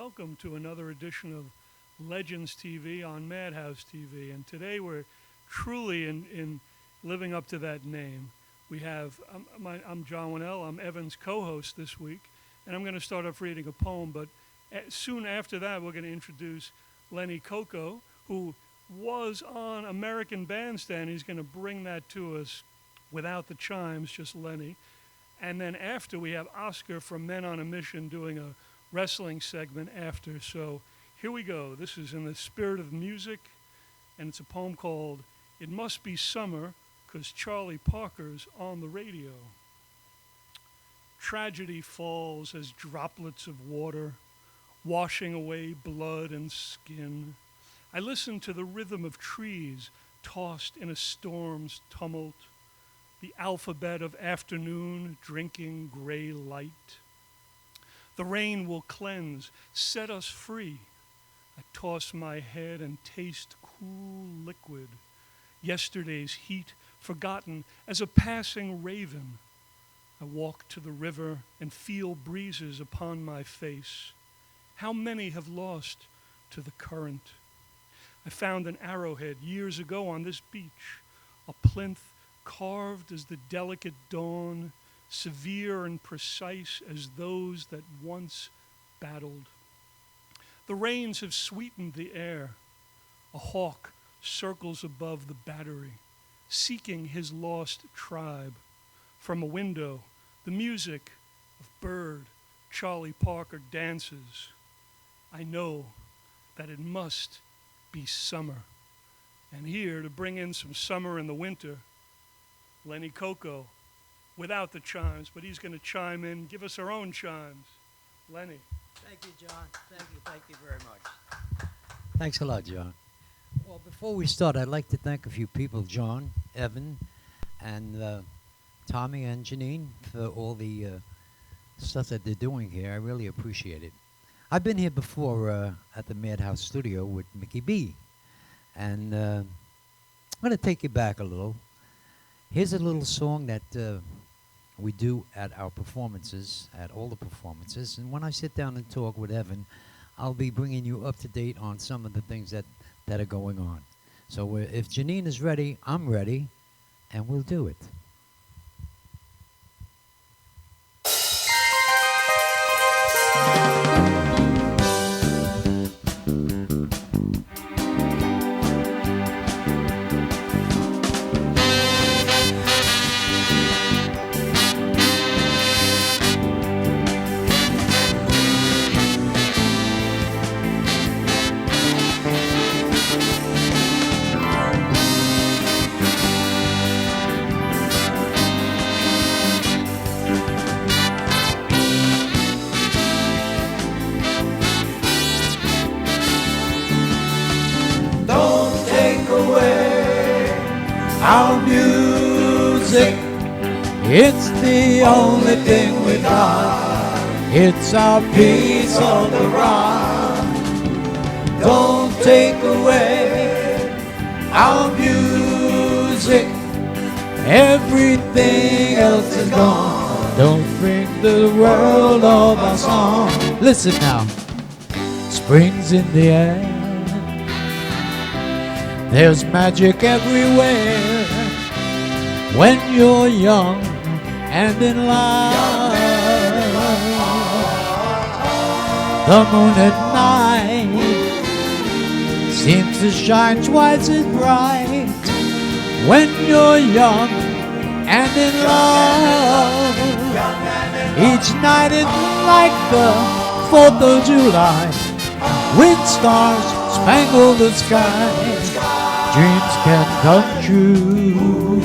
welcome to another edition of Legends TV on Madhouse TV. And today we're truly in living up to that name. We have, I'm John Winell, I'm Evan's co-host this week, and I'm going to start off reading a poem, but soon after that we're going to introduce Lenny Cocco, who was on American Bandstand. He's going to bring that to us without the chimes, just Lenny. And then after, we have Oscar from Men on a Mission doing a wrestling segment after. So here we go. This is in the spirit of music, and it's a poem called It Must Be Summer, 'Cause Charlie Parker's on the radio. Tragedy falls as droplets of water, washing away blood and skin. I listen to the rhythm of trees tossed in a storm's tumult, the alphabet of afternoon drinking gray light. The rain will cleanse, set us free. I toss my head and taste cool liquid, yesterday's heat forgotten as a passing raven. I walk to the river and feel breezes upon my face. How many have lost to the current? I found an arrowhead years ago on this beach, a plinth carved as the delicate dawn, severe and precise as those that once battled. The rains have sweetened the air. A hawk circles above the battery, seeking his lost tribe. From a window, the music of Bird, Charlie Parker dances. I know that it must be summer. And here to bring in some summer in the winter, Lenny Cocco, without the chimes, but he's going to chime in, give us our own chimes. Lenny. Thank you, John. Thank you very much. Thanks a lot, John. Well, before we start, I'd like to thank a few people, John, Evan, and Tommy and Janine, for all the stuff that they're doing here. I really appreciate it. I've been here before at the Madhouse Studio with Mickey B, and I'm going to take you back a little. Here's a little song that we do at our performances, at all the performances. And when I sit down and talk with Evan, I'll be bringing you up to date on some of the things that are going on. So if Janine is ready, I'm ready, and we'll do it. Our music, it's the only thing we got. It's our piece of the rock. Don't take away our music. Everything else is gone. Don't bring the world of our song. Listen now. Spring's in the air. There's magic everywhere when you're young and in love. The moon at night seems to shine twice as bright when you're young and in love. Each night is like the 4th of July, with stars spangle the sky. Dreams can come true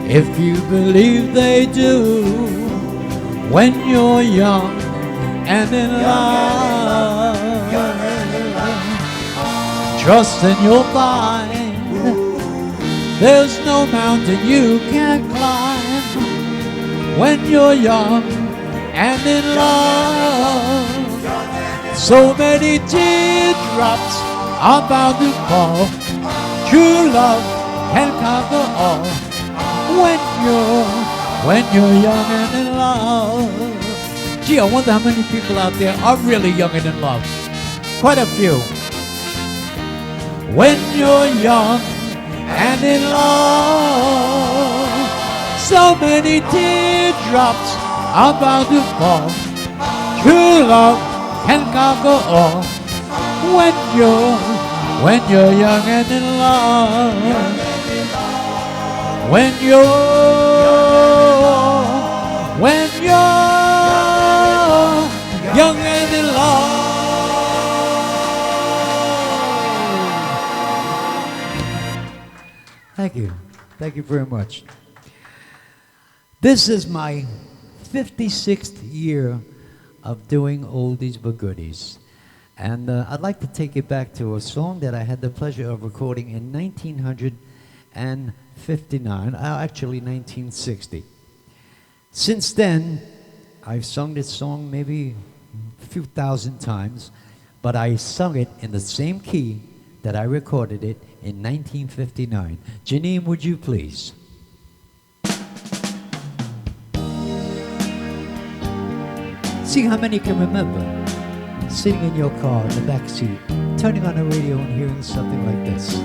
if you believe they do when you're young and in love. Trust and you'll find there's no mountain you can't climb when you're young and in love. So many teardrops are bound to fall. True love can conquer all when you're young and in love. Gee, I wonder how many people out there are really young and in love. Quite a few. When you're young and in love, so many teardrops are bound to fall. True love can conquer all. When you're young and in love, when you're young and in love. Thank you. Thank you very much. This is my 56th year of doing oldies but goodies. And I'd like to take it back to a song that I had the pleasure of recording in 1959, actually 1960. Since then, I've sung this song maybe a few thousand times, but I sung it in the same key that I recorded it in 1959. Janine, would you please? See how many can remember sitting in your car in the back seat, turning on the radio and hearing something like this.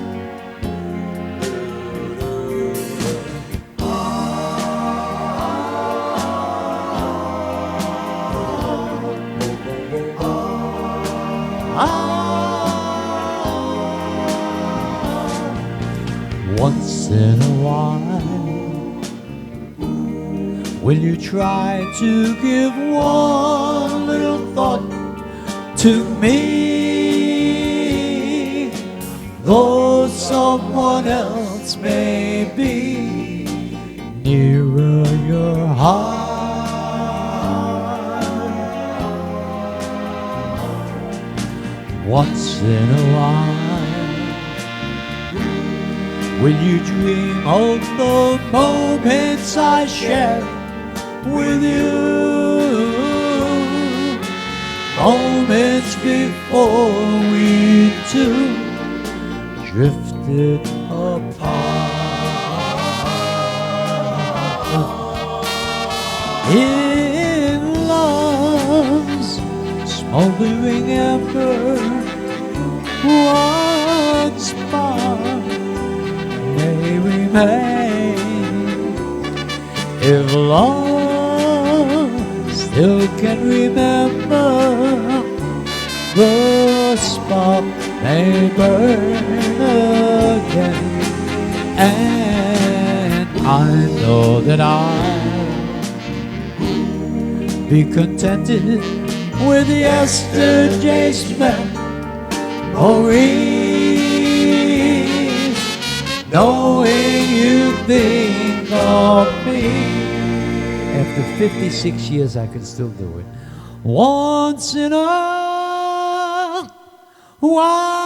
Once in a while, will you try to give one little thought to me? Though someone else may be nearer your heart. Once in a while, will you dream of the moments I share with you? Moments before we two drifted apart. In love's smoldering ember, one spark may remain. If love still can remember, the spark may burn again. And I know that I'll be contented with yesterday's memories, knowing you think of me. After 56 years, I can still do it. Once in a while.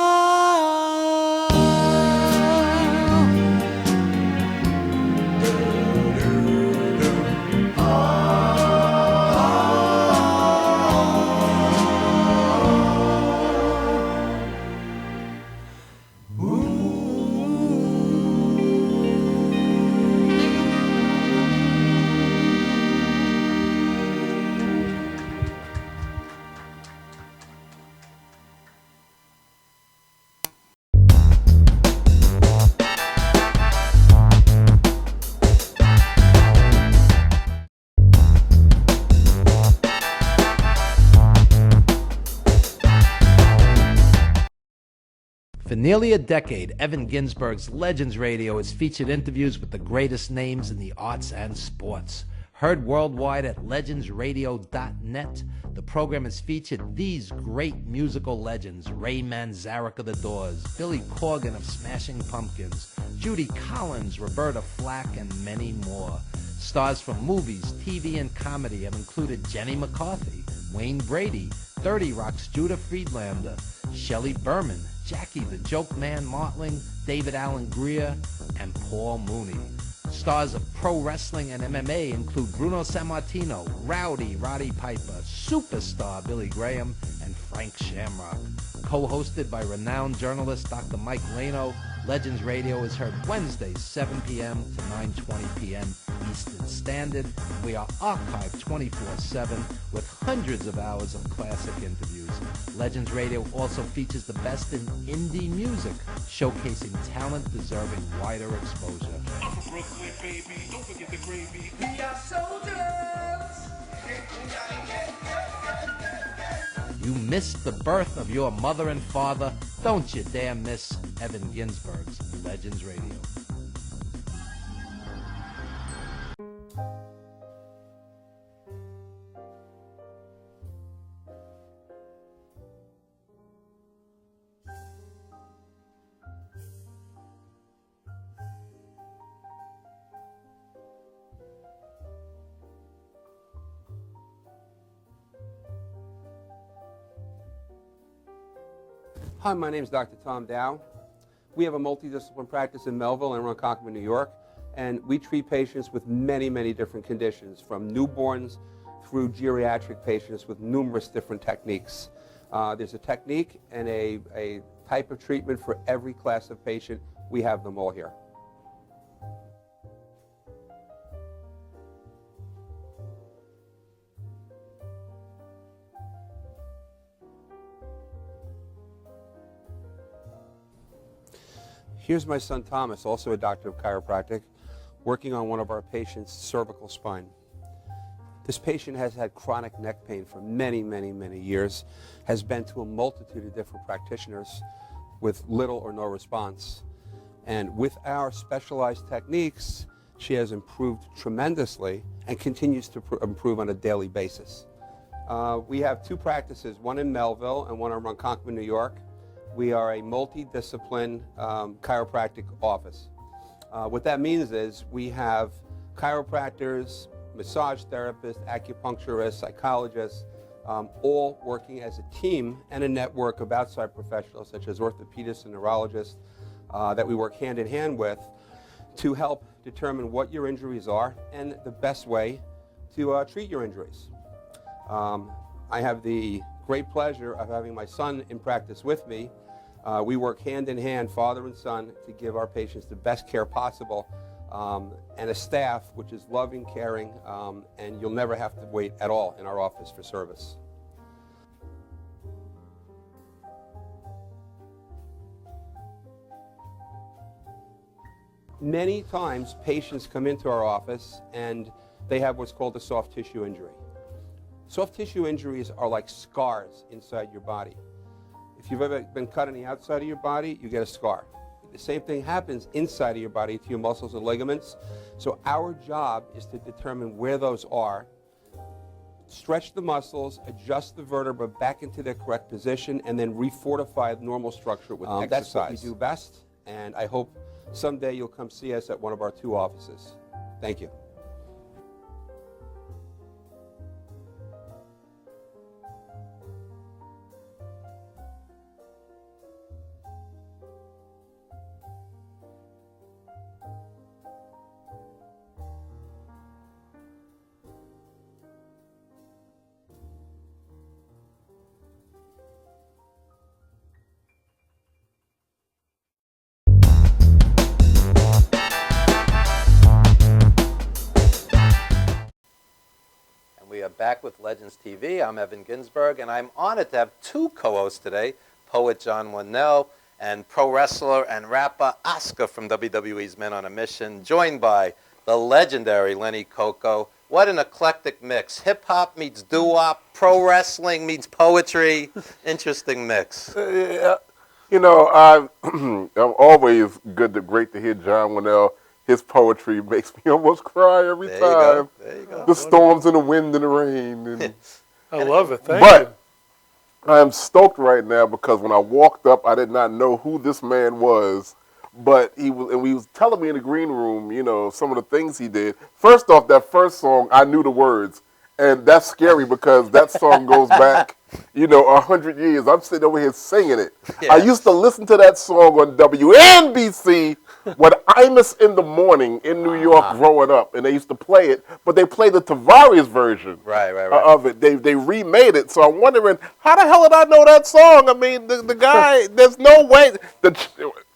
For nearly a decade, Evan Ginsberg's Legends Radio has featured interviews with the greatest names in the arts and sports. Heard worldwide at legendsradio.net, the program has featured these great musical legends: Ray Manzarek of The Doors, Billy Corgan of Smashing Pumpkins, Judy Collins, Roberta Flack, and many more. Stars from movies, TV, and comedy have included Jenny McCarthy, Wayne Brady, 30 Rock's Judah Friedlander, Shelley Berman, Jackie the Joke Man Martling, David Allen Greer, and Paul Mooney. Stars of pro wrestling and MMA include Bruno Sammartino, Rowdy Roddy Piper, Superstar Billy Graham, and Frank Shamrock. Co-hosted by renowned journalist Dr. Mike Lano, Legends Radio is heard Wednesdays 7 p.m. to 9:20 p.m. Eastern Standard. We are archived 24/7 with hundreds of hours of classic interviews. Legends Radio also features the best in indie music, showcasing talent deserving wider exposure. I'm from Brooklyn, baby. Don't forget the gravy. We are soldiers. You missed the birth of your mother and father. Don't you dare miss Evan Ginsberg's Legends Radio. Hi, my name is Dr. Tom Dow. We have a multidisciplinary practice in Melville and we're in Cocco, New York, and we treat patients with many, many different conditions, from newborns through geriatric patients with numerous different techniques. There's a technique and a type of treatment for every class of patient. We have them all here. Here's my son Thomas, also a doctor of chiropractic, working on one of our patients' cervical spine. This patient has had chronic neck pain for many, many, many years, has been to a multitude of different practitioners with little or no response. And with our specialized techniques, she has improved tremendously and continues to improve on a daily basis. We have two practices, one in Melville and one in Ronkonkoma, New York. We are a multidiscipline chiropractic office. What that means is we have chiropractors, massage therapists, acupuncturists, psychologists, all working as a team and a network of outside professionals such as orthopedists and neurologists that we work hand in hand with to help determine what your injuries are and the best way to treat your injuries. I have the great pleasure of having my son in practice with me. We work hand in hand, father and son, to give our patients the best care possible, and a staff which is loving, caring, and you'll never have to wait at all in our office for service. Many times patients come into our office and they have what's called a soft tissue injury. Soft tissue injuries are like scars inside your body. If you've ever been cut on the outside of your body, you get a scar. The same thing happens inside of your body to your muscles and ligaments. So our job is to determine where those are, stretch the muscles, adjust the vertebra back into their correct position, and then refortify the normal structure with exercise. That's what we do best, and I hope someday you'll come see us at one of our two offices. Thank you. We are back with Legends TV. I'm Evan Ginsberg, and I'm honored to have two co-hosts today, poet John Winell and pro wrestler and rapper Oscar from WWE's Men on a Mission, joined by the legendary Lenny Cocco. What an eclectic mix. Hip-hop meets doo-wop, pro wrestling meets poetry. Interesting mix. You know, I'm always great to hear John Winell. His poetry makes me almost cry every time. There you go. The storms and the wind and the rain. And I love it. Thank you. I am stoked right now because when I walked up, I did not know who this man was. But he was telling me in the green room, you know, some of the things he did. First off, that first song, I knew the words. And that's scary because that song goes back, 100 years. I'm sitting over here singing it. Yeah. I used to listen to that song on WNBC when Imus in the morning in New York growing up, and they used to play it, but they played the Tavares version of it. They remade it, so I'm wondering, how the hell did I know that song? I mean, the guy, there's no way.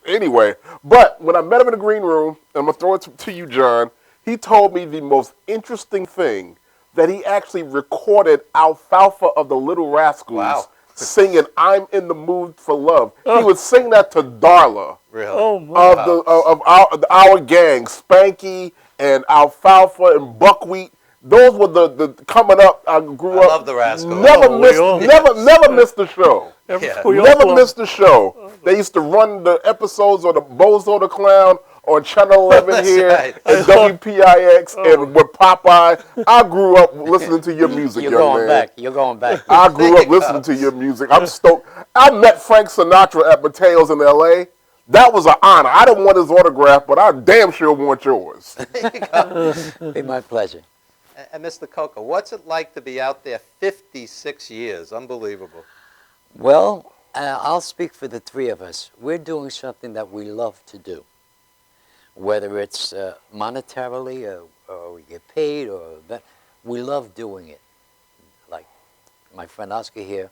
Anyway, but when I met him in the green room, I'm going to throw it to you, John, he told me the most interesting thing, that he actually recorded Alfalfa of the Little Rascals Wow. singing "I'm in the Mood for Love." He would sing that to Darla Really? Oh, my. of our gang, Spanky and Alfalfa and Buckwheat. Those were the coming up. I grew I up. love the Rascals. Never Oh, we missed, all- never missed the show. Yeah. We all Never love- missed the show. They used to run the episodes of the Bozo the Clown on Channel 11 That's here right. and WPIX and with Popeye. I grew up listening to your music, You're young going man. back. You're going back. I grew up There you listening go. to your music. I'm stoked. I met Frank Sinatra at Mateo's in L.A. That was an honor. I didn't want his autograph, but I damn sure want yours. Be my pleasure. And Mr. Cocco, what's it like to be out there 56 years? Unbelievable. Well, I'll speak for the three of us. We're doing something that we love to do, whether it's monetarily or we get paid or that. We love doing it. Like my friend Oscar here,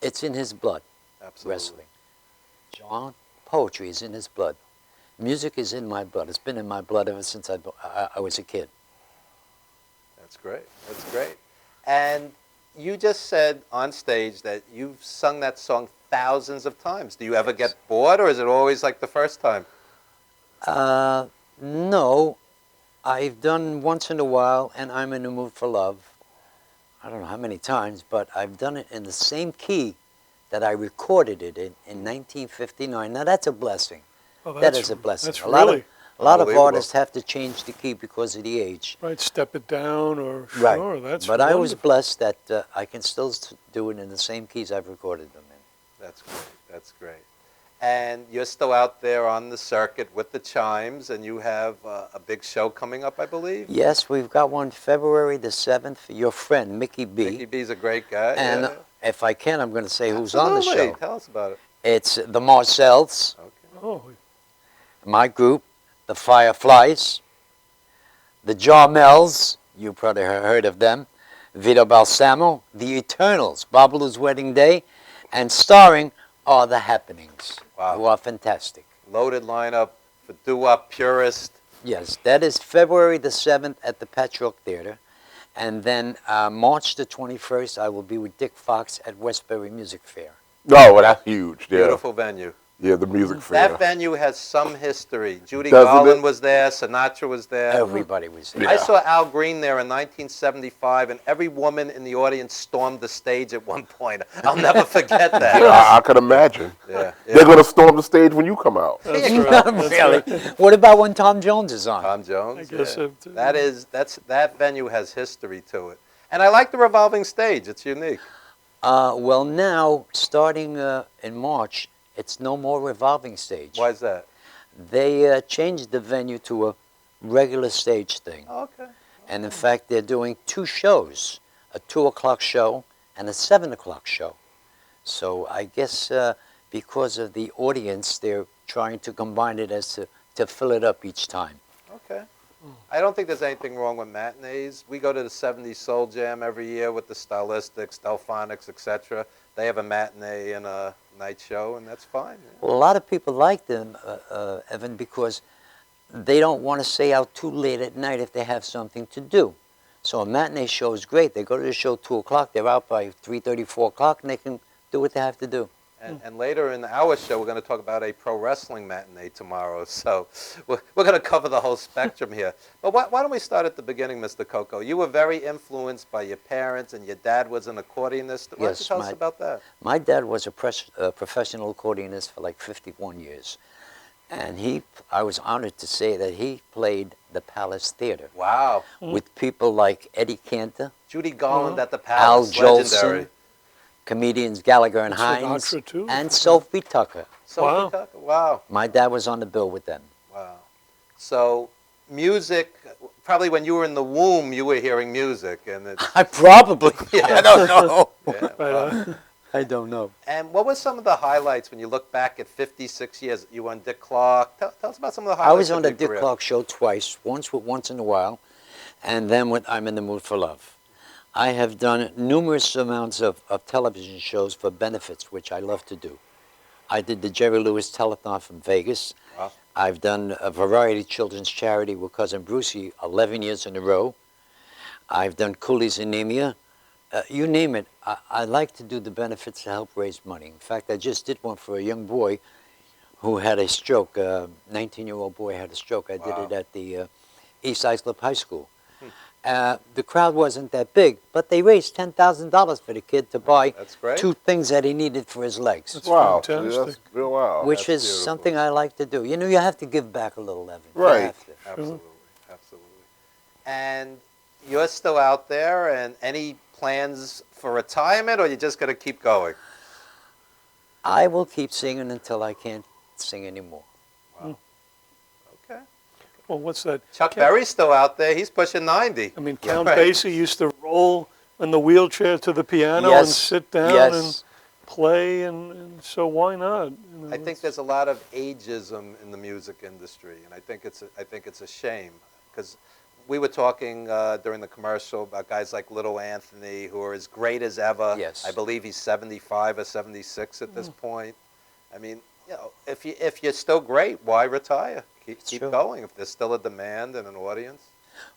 it's in his blood. Absolutely. Wrestling. John, poetry is in his blood. Music is in my blood. It's been in my blood ever since I was a kid. That's great. That's great. And you just said on stage that you've sung that song thousands of times. Do you ever get bored, or is it always like the first time? No, I've done once in a while, and I'm in the mood for love. I don't know how many times, but I've done it in the same key that I recorded it in 1959. Now that's a blessing. Oh, That that's- is a blessing. That's A lot really of Unbelievable. artists have to change the key because of the age. right. Step it down, or Right. sure. That's But I was wonderful. blessed that I can still do it in the same keys I've recorded them in. That's great. That's great. And you're still out there on the circuit with the chimes, and you have a big show coming up, I believe. Yes, we've got one February the 7th for your friend, Mickey B. Mickey B's a great guy. And yeah. if I can, I'm going to say who's on the Absolutely. show. Tell us about it. It's the Marcells, Okay. Oh, my group, the Fireflies, the Jarmels, you probably heard of them, Vito Balsamo, the Eternals, Babalu's Wedding Day, and starring are the Happenings, Wow. who are fantastic. Loaded lineup for doo-wop purist. Yes, that is February the 7th at the Patchwork Theater. And then March the 21st, I will be with Dick Fox at Westbury Music Fair. Oh, well, that's huge. Yeah. Beautiful venue. Yeah, the music fair. That venue has some history. Judy Doesn't Garland it? was there. Sinatra was there. Everybody was there. Yeah. I saw Al Green there in 1975, and every woman in the audience stormed the stage at one point. I'll never forget that. I could imagine. Yeah, They're going to storm the stage when you come out. that's Not right. really. What about when Tom Jones is on? Tom Jones. I guess yeah. it- That venue has history to it, and I like the revolving stage. It's unique. Well, now, starting in March, it's no more revolving stage. Why is that? They changed the venue to a regular stage thing. Okay. And in fact, they're doing two shows, a 2 o'clock show and a 7 o'clock show. So I guess because of the audience, they're trying to combine it as to fill it up each time. Okay. I don't think there's anything wrong with matinees. We go to the 70s Soul Jam every year with the Stylistics, Delphonics, etc. They have a matinee and a night show, and that's fine. Well, a lot of people like them, Evan, because they don't want to stay out too late at night if they have something to do. So a matinee show is great. They go to the show 2 o'clock, they're out by 3:30, 4 o'clock, and they can do what they have to do. And later in our show, we're going to talk about a pro wrestling matinee tomorrow. So we're going to cover the whole spectrum here. But why don't we start at the beginning, Mr. Cocco? You were very influenced by your parents, and your dad was an accordionist. Why don't Yes, you tell us about that? My dad was a professional accordionist for like 51 years. And I was honored to say that he played the Palace Theater Wow. with people like Eddie Cantor, Judy Garland at the Al Palace. Legendary. Jolson, comedians Gallagher and And Hines, Sinatra, too. and Sophie Tucker. Sophie Wow. Tucker. Wow. My dad was on the bill with them. Wow. So music, probably when you were in the womb, you were hearing music. And it's, I probably, I don't know. yeah, Right, wow. I don't know. And what were some of the highlights when you look back at 56 years? You were on Dick Clark. Tell us about some of the I highlights. was on of the your Dick career. Clark show twice, once in a while, and then with I'm in the Mood for Love. I have done numerous amounts of television shows for benefits, which I love to do. I did the Jerry Lewis Telethon from Vegas. Wow. I've done a variety of children's charity with Cousin Brucey 11 years in a row. I've done Cooley's Anemia. You name it. I like to do the benefits to help raise money. In fact, I just did one for a young boy who had a stroke. A 19-year-old boy had a stroke. I did it at the East Islip High School. The crowd wasn't that big, but they raised $10,000 for the kid to buy two things that he needed for his legs. That's Wow, fantastic. that's real wow. Which is something I like to do. You know, you have to give back a little, Evan. Right. You have to. Absolutely, absolutely. And you're still out there, and any plans for retirement, or you just going to keep going? I will keep singing until I can't sing anymore. Wow. Okay. Well, what's that? Chuck Berry's still out there. He's pushing 90. I mean, Count Basie used to roll in the wheelchair to the piano and sit down and play, and so why not? You know, I think there's a lot of ageism in the music industry, and I think it's a shame, because we were talking during the commercial about guys like Little Anthony, who are as great as ever. Yes. I believe he's 75 or 76 at this point. I mean, you know, if you're still great, why retire? Keep going if there's still a demand and an audience.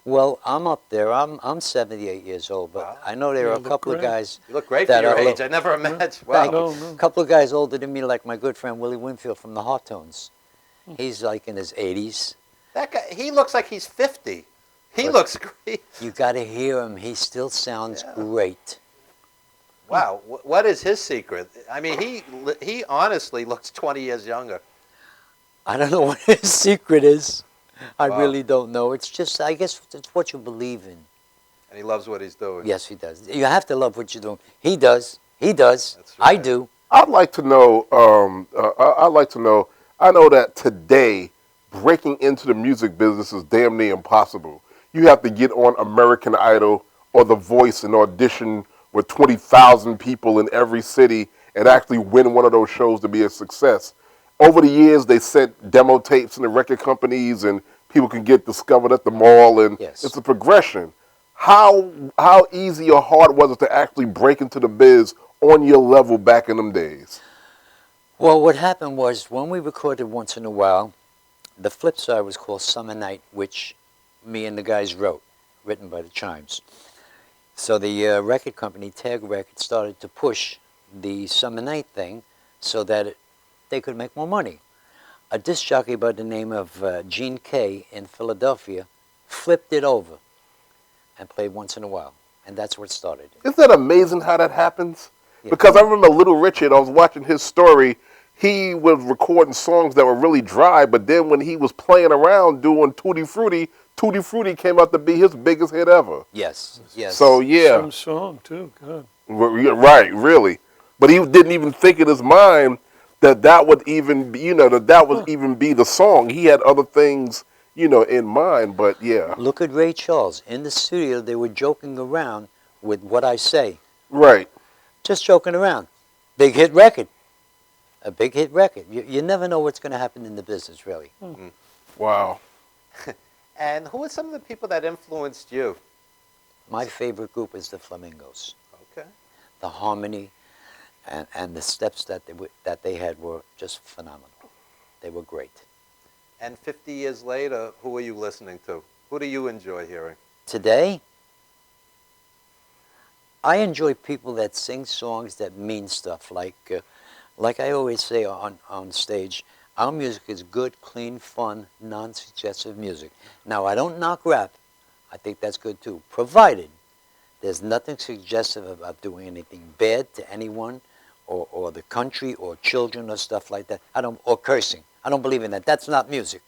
Well, I'm up there. I'm 78 years old, but I know there are a couple of guys. You look great for your age. I never imagined. Wow. A couple of guys older than me, like my good friend Willie Winfield from the Hartones. He's like in his 80s. That guy, he looks like he's 50. He looks great. You got to hear him. He still sounds great. Wow. What is his secret? I mean, he honestly looks 20 years younger. I don't know what his secret is. I really don't know. It's just, I guess, it's what you believe in. And he loves what he's doing. Yes, he does. You have to love what you're doing. He does. He does. That's right. I do. I'd like to know. I'd like to know. I know that today, breaking into the music business is damn near impossible. You have to get on American Idol or The Voice and audition with 20,000 people in every city and actually win one of those shows to be a success. Over the years, they sent demo tapes in the record companies, and people can get discovered at the mall, and it's a progression. How easy or hard was it to actually break into the biz on your level back in them days? Well, what happened was when we recorded Once in a While, the flip side was called Summer Night, which me and the guys wrote, written by the Chimes. So the record company, Tag Records, started to push the Summer Night thing so that they could make more money. A disc jockey by the name of Gene Kay in Philadelphia flipped it over and played Once in a While, and that's where it started. Isn't that amazing how that happens? Yeah. Because I remember Little Richard, I was watching his story, he was recording songs that were really dry, but then when he was playing around doing Tutti Frutti, Tutti Frutti came out to be his biggest hit ever. Yes, yes. So, yeah. Some song, too, God. Right, really. But he didn't even think in his mind that would even be, that would even be the song. He had other things, in mind, but yeah. Look at Ray Charles. In the studio, they were joking around with What I Say. Right. Just joking around. Big hit record. A big hit record. You never know what's going to happen in the business, really. Wow. And who are some of the people that influenced you? My favorite group is the Flamingos. Okay. The harmony and the steps that they had were just phenomenal. They were great. And 50 years later, who are you listening to? Who do you enjoy hearing? Today, I enjoy people that sing songs that mean stuff. Like I always say on stage, our music is good, clean, fun, non-suggestive music. Now, I don't knock rap. I think that's good too, provided there's nothing suggestive about doing anything bad to anyone or the country or children or stuff like that. Or cursing. I don't believe in that. That's not music.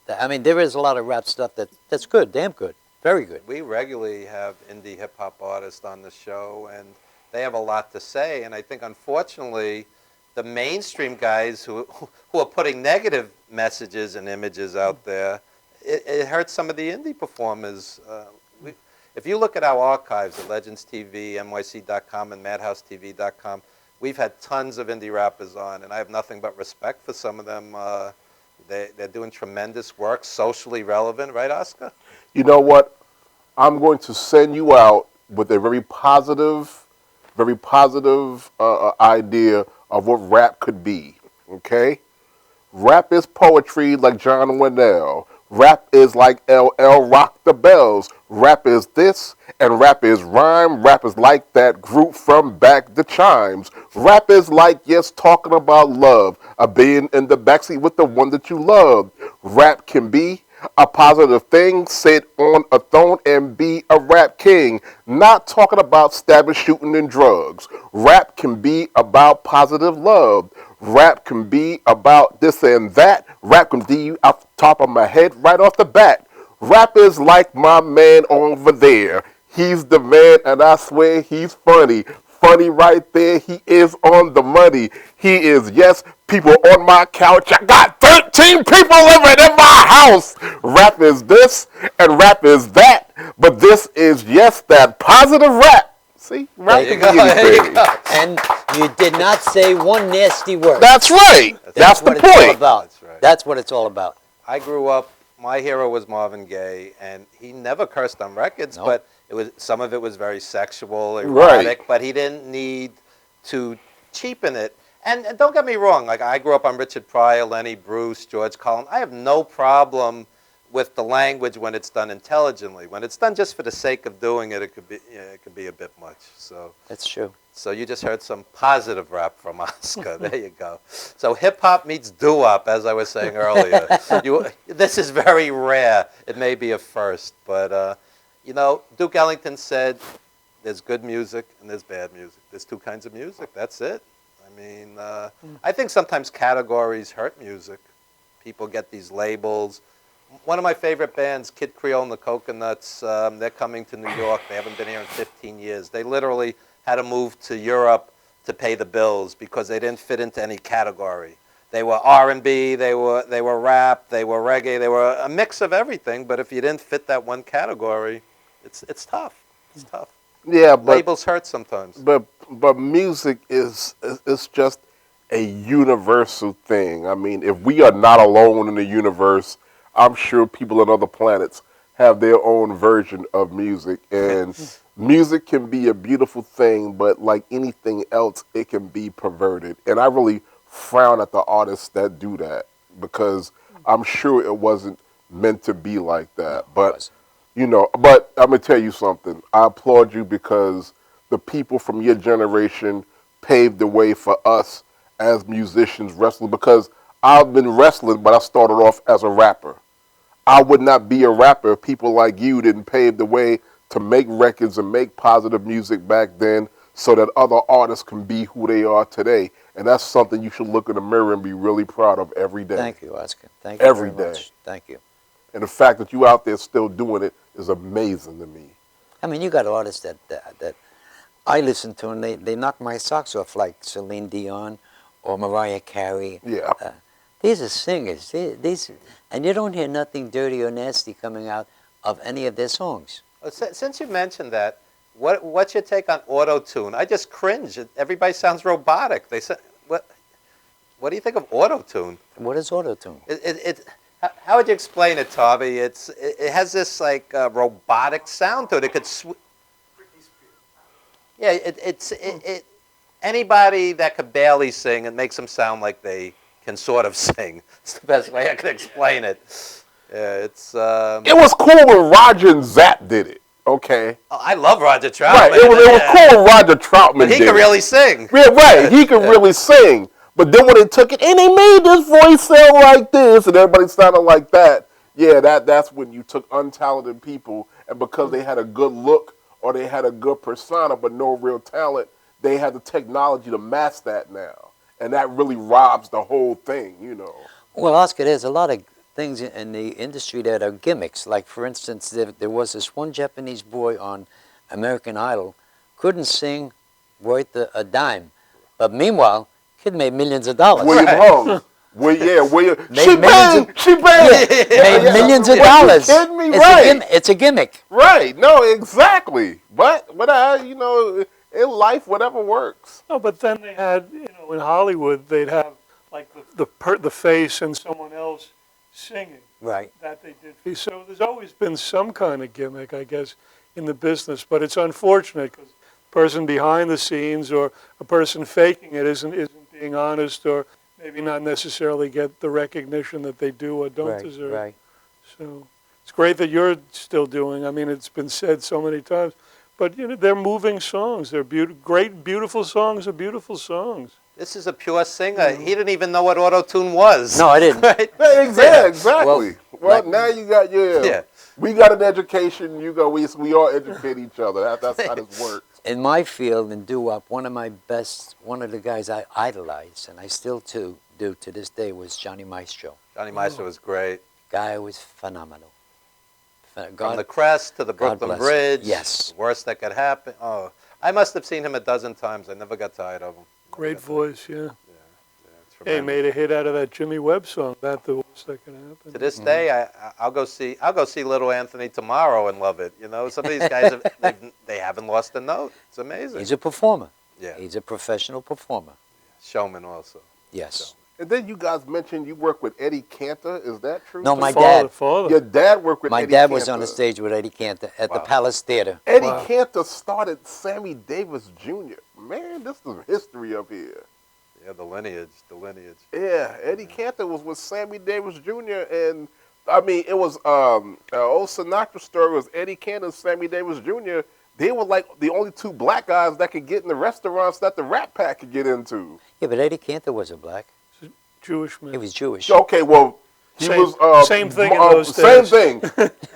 I mean, there is a lot of rap stuff that's good, damn good, very good. We regularly have indie hip-hop artists on the show, and they have a lot to say, and I think, unfortunately, the mainstream guys who are putting negative messages and images out there, it hurts some of the indie performers. If you look at our archives at Legends TV, NYC.com, and MadhouseTV.com, we've had tons of indie rappers on, and I have nothing but respect for some of them. They're doing tremendous work, socially relevant, right, Oscar? You know what? I'm going to send you out with a very positive idea of what rap could be, okay? Rap is poetry like John Winell. Rap is like LL Rock the Bells. Rap is this, and rap is rhyme. Rap is like that group from back the chimes. Rap is like, yes, talking about love. Being in the backseat with the one that you love. Rap can be a positive thing. Sit on a throne and be a rap king. Not talking about stabbing, shooting, and drugs. Rap can be about positive love. Rap can be about this and that. Rap can be off the top of my head right off the bat. Rap is like my man over there. He's the man, and I swear he's funny. Funny right there. He is on the money. He is, yes, people on my couch. I got 13 people living in my house. Rap is this, and rap is that. But this is, yes, that positive rap. See? Rap There you can go, be there you anything. go. And you did not say one nasty word. That's right. That's the what it's all point. about. That's right. That's what it's all about. I grew up, my hero was Marvin Gaye, and he never cursed on records, Nope. but some of it was very sexual, Right. erotic, but he didn't need to cheapen it. And don't get me wrong, like I grew up on Richard Pryor, Lenny Bruce, George Carlin. I have no problem with the language when it's done intelligently. When it's done just for the sake of doing it, it could be a bit much. That's true. So you just heard some positive rap from Oscar. There you go. So hip-hop meets doo-wop, as I was saying earlier. This is very rare. It may be a first. But, Duke Ellington said there's good music and there's bad music. There's two kinds of music. That's it. I mean, I think sometimes categories hurt music. People get these labels. One of my favorite bands, Kid Creole and the Coconuts, they're coming to New York. They haven't been here in 15 years. They literally had to move to Europe to pay the bills because they didn't fit into any category. They were R&B, they were rap, they were reggae, they were a mix of everything. But if you didn't fit that one category, it's tough. It's tough. Yeah, but Labels hurt sometimes. But music is just a universal thing. I mean, if we are not alone in the universe, I'm sure people on other planets have their own version of music. And music can be a beautiful thing, but like anything else, it can be perverted. And I really frown at the artists that do that because I'm sure it wasn't meant to be like that. But, but I'm going to tell you something. I applaud you because the people from your generation paved the way for us as musicians, wrestlers, because I've been wrestling, but I started off as a rapper. I would not be a rapper if people like you didn't pave the way to make records and make positive music back then so that other artists can be who they are today. And that's something you should look in the mirror and be really proud of every day. Thank you, Oscar. Thank you Every very day. much. Thank you. And the fact that you out there still doing it is amazing to me. I mean, you got artists that I listen to, and they knock my socks off, like Celine Dion or Mariah Carey. Yeah. These are singers. These, and you don't hear nothing dirty or nasty coming out of any of their songs. Since you mentioned that, what's your take on auto-tune? I just cringe. Everybody sounds robotic. They say, what do you think of auto-tune? What is auto-tune? How would you explain it, Tommy? It has this like robotic sound to it. It could anybody that could barely sing, it makes them sound like they can sort of sing. It's the best way I can explain it. Yeah, it was cool when Roger and Zapp did it. Okay. Oh, I love Roger Troutman. Right. It was cool when Roger Troutman but he did could it. really sing. Yeah, right. He could really sing. But then when they took it and they made this voice sound like this and everybody sounded like that, yeah, that's when you took untalented people and because they had a good look or they had a good persona but no real talent, they had the technology to mask that now. And that really robs the whole thing, Well, Oscar, there's a lot of things in the industry that are gimmicks. Like, for instance, there was this one Japanese boy on American Idol, couldn't sing worth a dime. But meanwhile, kid made millions of dollars. William Hung. William. She banged. Made millions of dollars. You kidding me? Right. It's a gimmick. Right. No, exactly. But in life, whatever works. No, but then they had, in Hollywood, they'd have like the face and someone else singing. Right. That they did. So there's always been some kind of gimmick, I guess, in the business. But it's unfortunate because the person behind the scenes or a person faking it isn't being honest or maybe not necessarily get the recognition that they do or don't Right, deserve. right. So it's great that you're still doing. I mean, it's been said so many times, but they're moving songs. They're great, beautiful songs are beautiful songs. This is a pure singer. He didn't even know what auto-tune was. No, I didn't. Right? Yeah, exactly. Well, like- now you got Yeah. We got an education. You go. We all educate each other. That's how this works. In my field in doo-wop, one of the guys I idolized, and I still do to this day, was Johnny Maestro. Johnny Maestro was great. Guy was phenomenal. From the Crest to the God Brooklyn bless him. Bridge. Yes. The worst that could happen. Oh, I must have seen him a dozen times. I never got tired of him. Great voice, yeah. It's He tremendous. made a hit out of that Jimmy Webb song. That the worst that could happen. To this day, I'll go see Little Anthony tomorrow and love it. Some of these guys they haven't lost a note. It's amazing. He's a performer. Yeah. He's a professional performer. Showman also. Yes. And then you guys mentioned you work with Eddie Cantor. Is that true? No, too? my Father, dad. father. Your dad worked with My Eddie dad was on Cantor. the stage with Eddie Cantor at the Wow. Palace Theater. Eddie Wow. Cantor started Sammy Davis Jr. Man, this is history up here. Yeah, the lineage. Yeah, Eddie Cantor was with Sammy Davis Jr. and I mean it was old Sinatra story was Eddie Cantor and Sammy Davis Jr. They were like the only two black guys that could get in the restaurants that the Rat Pack could get into. Yeah, but Eddie Cantor wasn't black. Jewish man. He was Jewish. Okay, well he Same- was same thing in those same days. thing.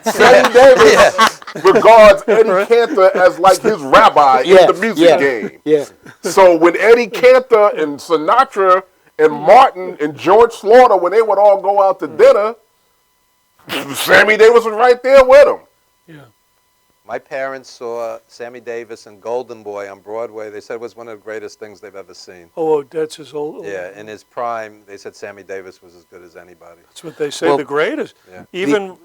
Sammy Davis regards Eddie Cantor as like his rabbi in the music game. Yeah. So when Eddie Cantor and Sinatra and Martin and George Slaughter, when they would all go out to dinner, Sammy Davis was right there with them. Yeah. My parents saw Sammy Davis and Golden Boy on Broadway. They said it was one of the greatest things they've ever seen. Oh, that's his old. Yeah, in his prime, they said Sammy Davis was as good as anybody. That's what they say. Well, the greatest. Yeah. Even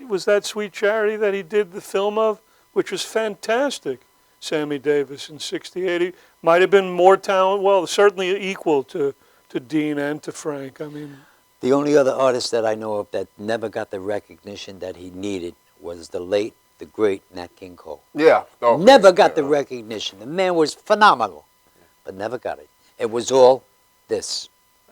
was that Sweet Charity that he did the film of, which was fantastic. Sammy Davis in '68. He might have been more talent. Well, certainly equal to Dean and to Frank. I mean, The only other artist that I know of that never got the recognition that he needed was the late, the great Nat King Cole. Yeah. Okay. Never got the recognition. The man was phenomenal, but never got it. It was all this.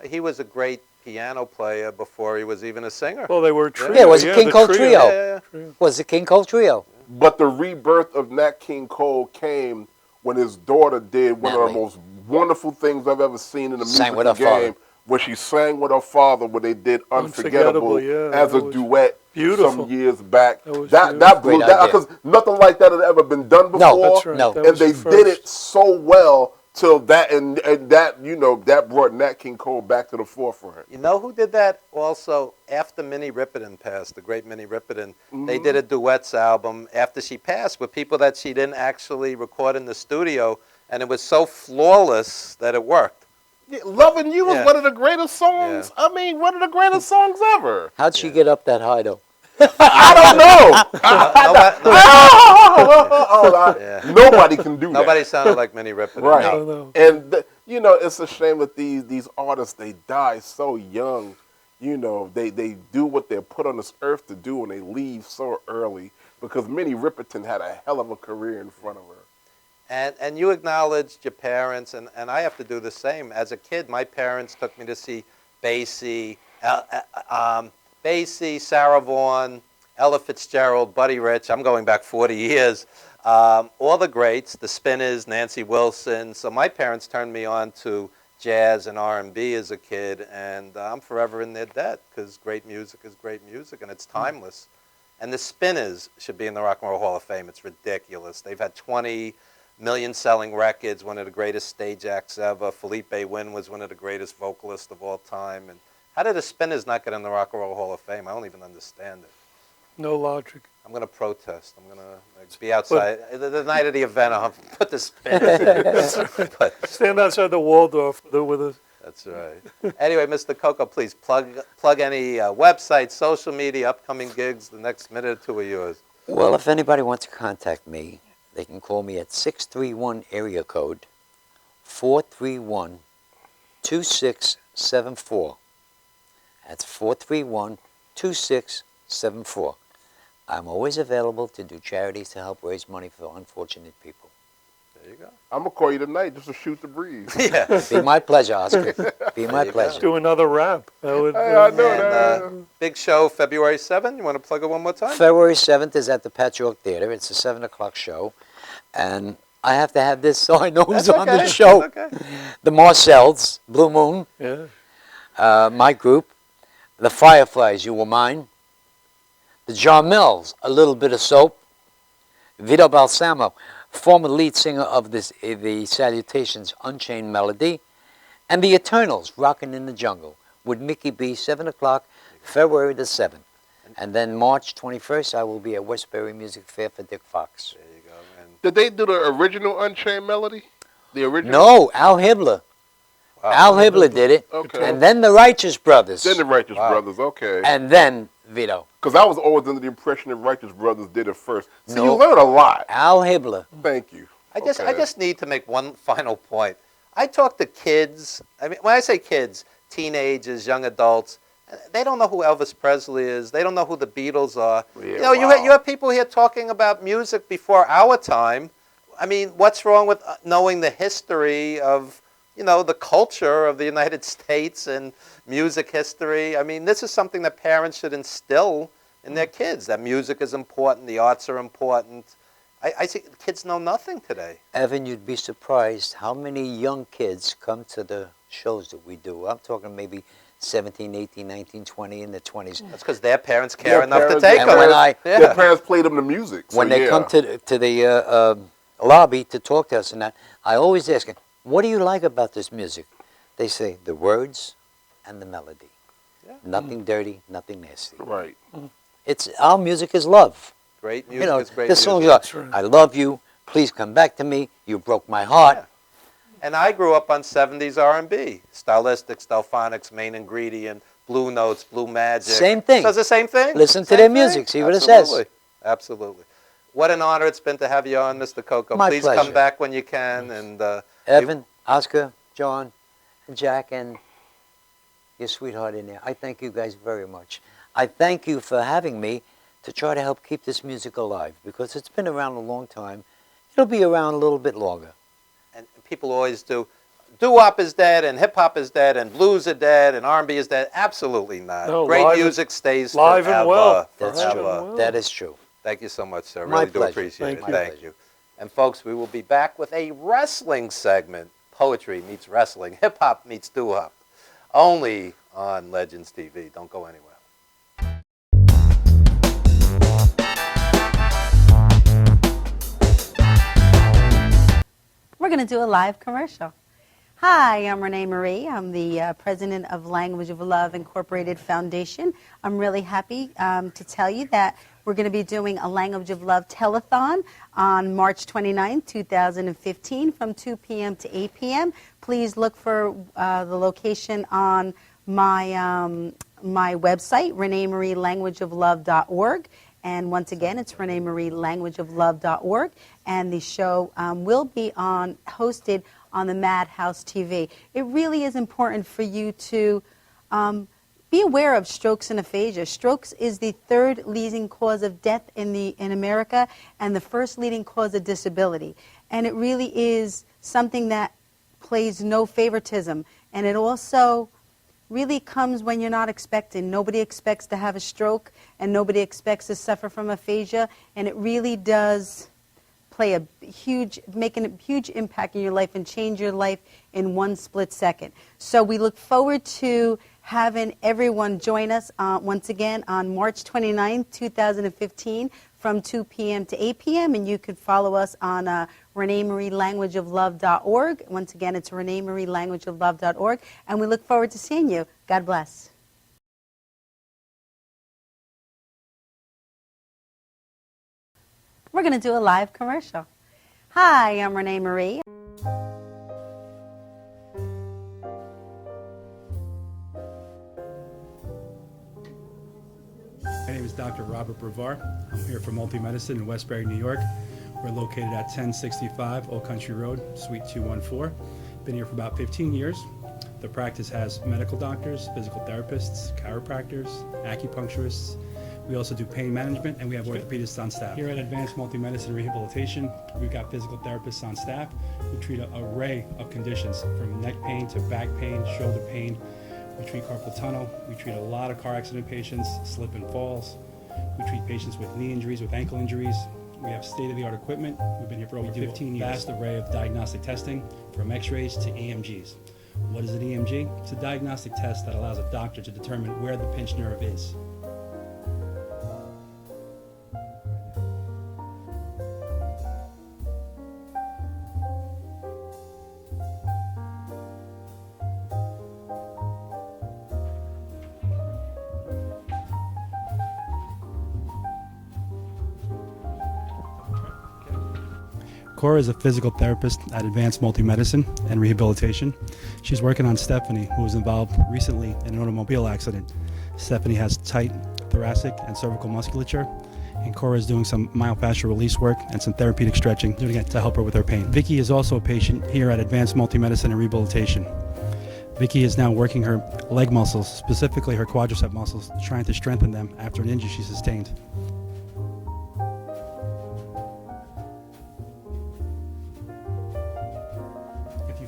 He was a great piano player before he was even a singer. well, they were a trio. Yeah, it was a King the Cole trio. Yeah. Was the King Cole Trio. But the rebirth of Nat King Cole came when his daughter did one of the Natalie. most wonderful things I've ever seen in the Sang music with her father. game, where she sang with her father, where they did Unforgettable, Unforgettable yeah, as a that was duet beautiful. some years back. That was That beautiful. blew Great that idea. because nothing like that had ever been done before. No, That's right. No. That And was they the did first. it so well till that and that that brought Nat King Cole back to the forefront. You know who did that also after Minnie Riperton passed, the great Minnie Riperton? They did a duets album after she passed with people that she didn't actually record in the studio, and it was so flawless that it worked. Yeah, Loving You was Yeah. one of the greatest songs. Yeah. I mean, one of the greatest songs ever. How'd she get up that high, though? I don't know. Yeah. Nobody can do that. Nobody sounded like Minnie Riperton. Right. I don't know. And it's a shame that these artists, they die so young. They do what they're put on this earth to do, and they leave so early because Minnie Riperton had a hell of a career in front of her. And you acknowledged your parents, and I have to do the same. As a kid, my parents took me to see Basie, Sarah Vaughan, Ella Fitzgerald, Buddy Rich. I'm going back 40 years. All the greats, the Spinners, Nancy Wilson. So my parents turned me on to jazz and R&B as a kid, and I'm forever in their debt because great music is great music, and it's timeless. And the Spinners should be in the Rock and Roll Hall of Fame. It's ridiculous. They've had 20 million-selling records, one of the greatest stage acts ever. Felipe Wynn was one of the greatest vocalists of all time. And how did the Spinners not get in the Rock and Roll Hall of Fame? I don't even understand it. No logic. I'm going to protest. I'm going to be outside. The night of the event, I'll put the Spinners in. But Stand outside the Waldorf with a. that's right. Anyway, Mr. Cocco, please plug any websites, social media, upcoming gigs. The next minute or two are yours. Well, if anybody wants to contact me, they can call me at 631 area code 431-2674. That's 431-2674. I'm always available to do charities to help raise money for unfortunate people. There you go. I'm going to call you tonight just to shoot the breeze. Yeah. Be my pleasure, Oscar. Be my you pleasure. Do another rap. That would, Hey, I know And that. big show February 7th. You want to plug it one more time? February 7th is at the Pat York Theater. It's a 7 o'clock show. And I have to have this so I know who's That's on okay. the show. That's okay. The Marcells, Blue Moon, my group. The Fireflies, You Were Mine. The Jarmels, A Little Bit of Soap. Vito Balsamo, former lead singer of the Salutations, Unchained Melody. And the Eternals, Rockin' in the Jungle, with Mickey B, 7 o'clock, February the 7th. And then March 21st, I will be at Westbury Music Fair for Dick Fox. There you go. And Did they do the original Unchained Melody? The original? No, Al Hibbler. wow. Al Hibbler did it. Okay. And then the Righteous Brothers. Then the Righteous Wow. Brothers, okay. And then Vito. Because I was always under the impression that Righteous Brothers did it first. See, No. you learn a lot. Al Hibbler. Thank you. I Okay. just need to make one final point. I talk to kids. I mean, when I say kids, teenagers, young adults, they don't know who Elvis Presley is. They don't know who the Beatles are. Yeah, You have people here talking about music before our time. I mean, what's wrong with knowing the history of, the culture of the United States and music history? I mean, this is something that parents should instill in their kids, that music is important, the arts are important. I see kids know nothing today. Evan, you'd be surprised how many young kids come to the shows that we do. I'm talking maybe 17, 18, 19, 20, in the 20s. That's because their parents care enough to parents- take And them. when Their parents played them the music. So when they yeah. come to the lobby to talk to us and that, I always ask them, what do you like about this music? They say, the words and the melody. Yeah. Nothing dirty, nothing nasty. Right. Our music is love. Great music is great the music. songs are, I love you, please come back to me, you broke my heart. Yeah. And I grew up on 70s R&B. Stylistics, Delphonics, Main Ingredient, Blue Notes, Blue Magic. Same thing. So it's the same thing? Listen to Same their thing? music, see what it says. Absolutely. Absolutely. What an honor it's been to have you on, Mr. Cocco. My Please pleasure. come back when you can. And Evan, Oscar, John, and Jack, and your sweetheart in there. I thank you guys very much. I thank you for having me to try to help keep this music alive, because it's been around a long time. It'll be around a little bit longer. and people always do. Doo-wop is dead, and hip-hop is dead, and blues are dead, and R&B is dead. Absolutely not. No, Great live music stays live forever. and well. That's forever. true. That is true. Thank you so much, sir. My Really do pleasure. appreciate it. Thank you. Thank you. And folks, we will be back with a wrestling segment. Poetry meets wrestling. Hip-hop meets doo-wop. Only on Legends TV. Don't go anywhere. We're going to do a live commercial. Hi, I'm Renee Marie. I'm the president of Language of Love Incorporated Foundation. I'm really happy to tell you that we're going to be doing a Language of Love telethon on March 29, 2015 from 2 p.m. to 8 p.m. Please look for the location on my website, reneemarielanguageoflove.org. And once again, it's reneemarielanguageoflove.org. And the show will be hosted on the Madhouse TV. It really is important for you to be aware of strokes and aphasia. Strokes is the third leading cause of death in America and the first leading cause of disability. And it really is something that plays no favoritism. And it also really comes when you're not expecting. Nobody expects to have a stroke, and nobody expects to suffer from aphasia, and it really does make a huge impact in your life and change your life in one split second. So we look forward to having everyone join us once again on March 29, 2015 from 2 p.m. to 8 p.m. And you could follow us on reneemarielanguageoflove.org. Once again, it's reneemarielanguageoflove.org. And we look forward to seeing you. God bless. We're going to do a live commercial. Hi, I'm Renee Marie. My name is Dr. Robert Brevard. I'm here for Multi-Medicine in Westbury, New York. We're located at 1065 Old Country Road, Suite 214. Been here for about 15 years. The practice has medical doctors, physical therapists, chiropractors, acupuncturists, We also do pain management, and we have orthopedists on staff. Here at Advanced Multi-Medicine Rehabilitation, we've got physical therapists on staff who treat an array of conditions, from neck pain to back pain, shoulder pain. We treat carpal tunnel. We treat a lot of car accident patients, slip and falls. We treat patients with knee injuries, with ankle injuries. We have state-of-the-art equipment. We've been here for over 15 years. Vast array of diagnostic testing, from x-rays to EMGs. What is an EMG? It's a diagnostic test that allows a doctor to determine where the pinched nerve is. Cora is a physical therapist at Advanced Multi-Medicine and Rehabilitation. She's working on Stephanie, who was involved recently in an automobile accident. Stephanie has tight thoracic and cervical musculature, and Cora is doing some myofascial release work and some therapeutic stretching, doing it to help her with her pain. Vicky is also a patient here at Advanced Multi-Medicine and Rehabilitation. Vicky is now working her leg muscles, specifically her quadricep muscles, trying to strengthen them after an injury she sustained.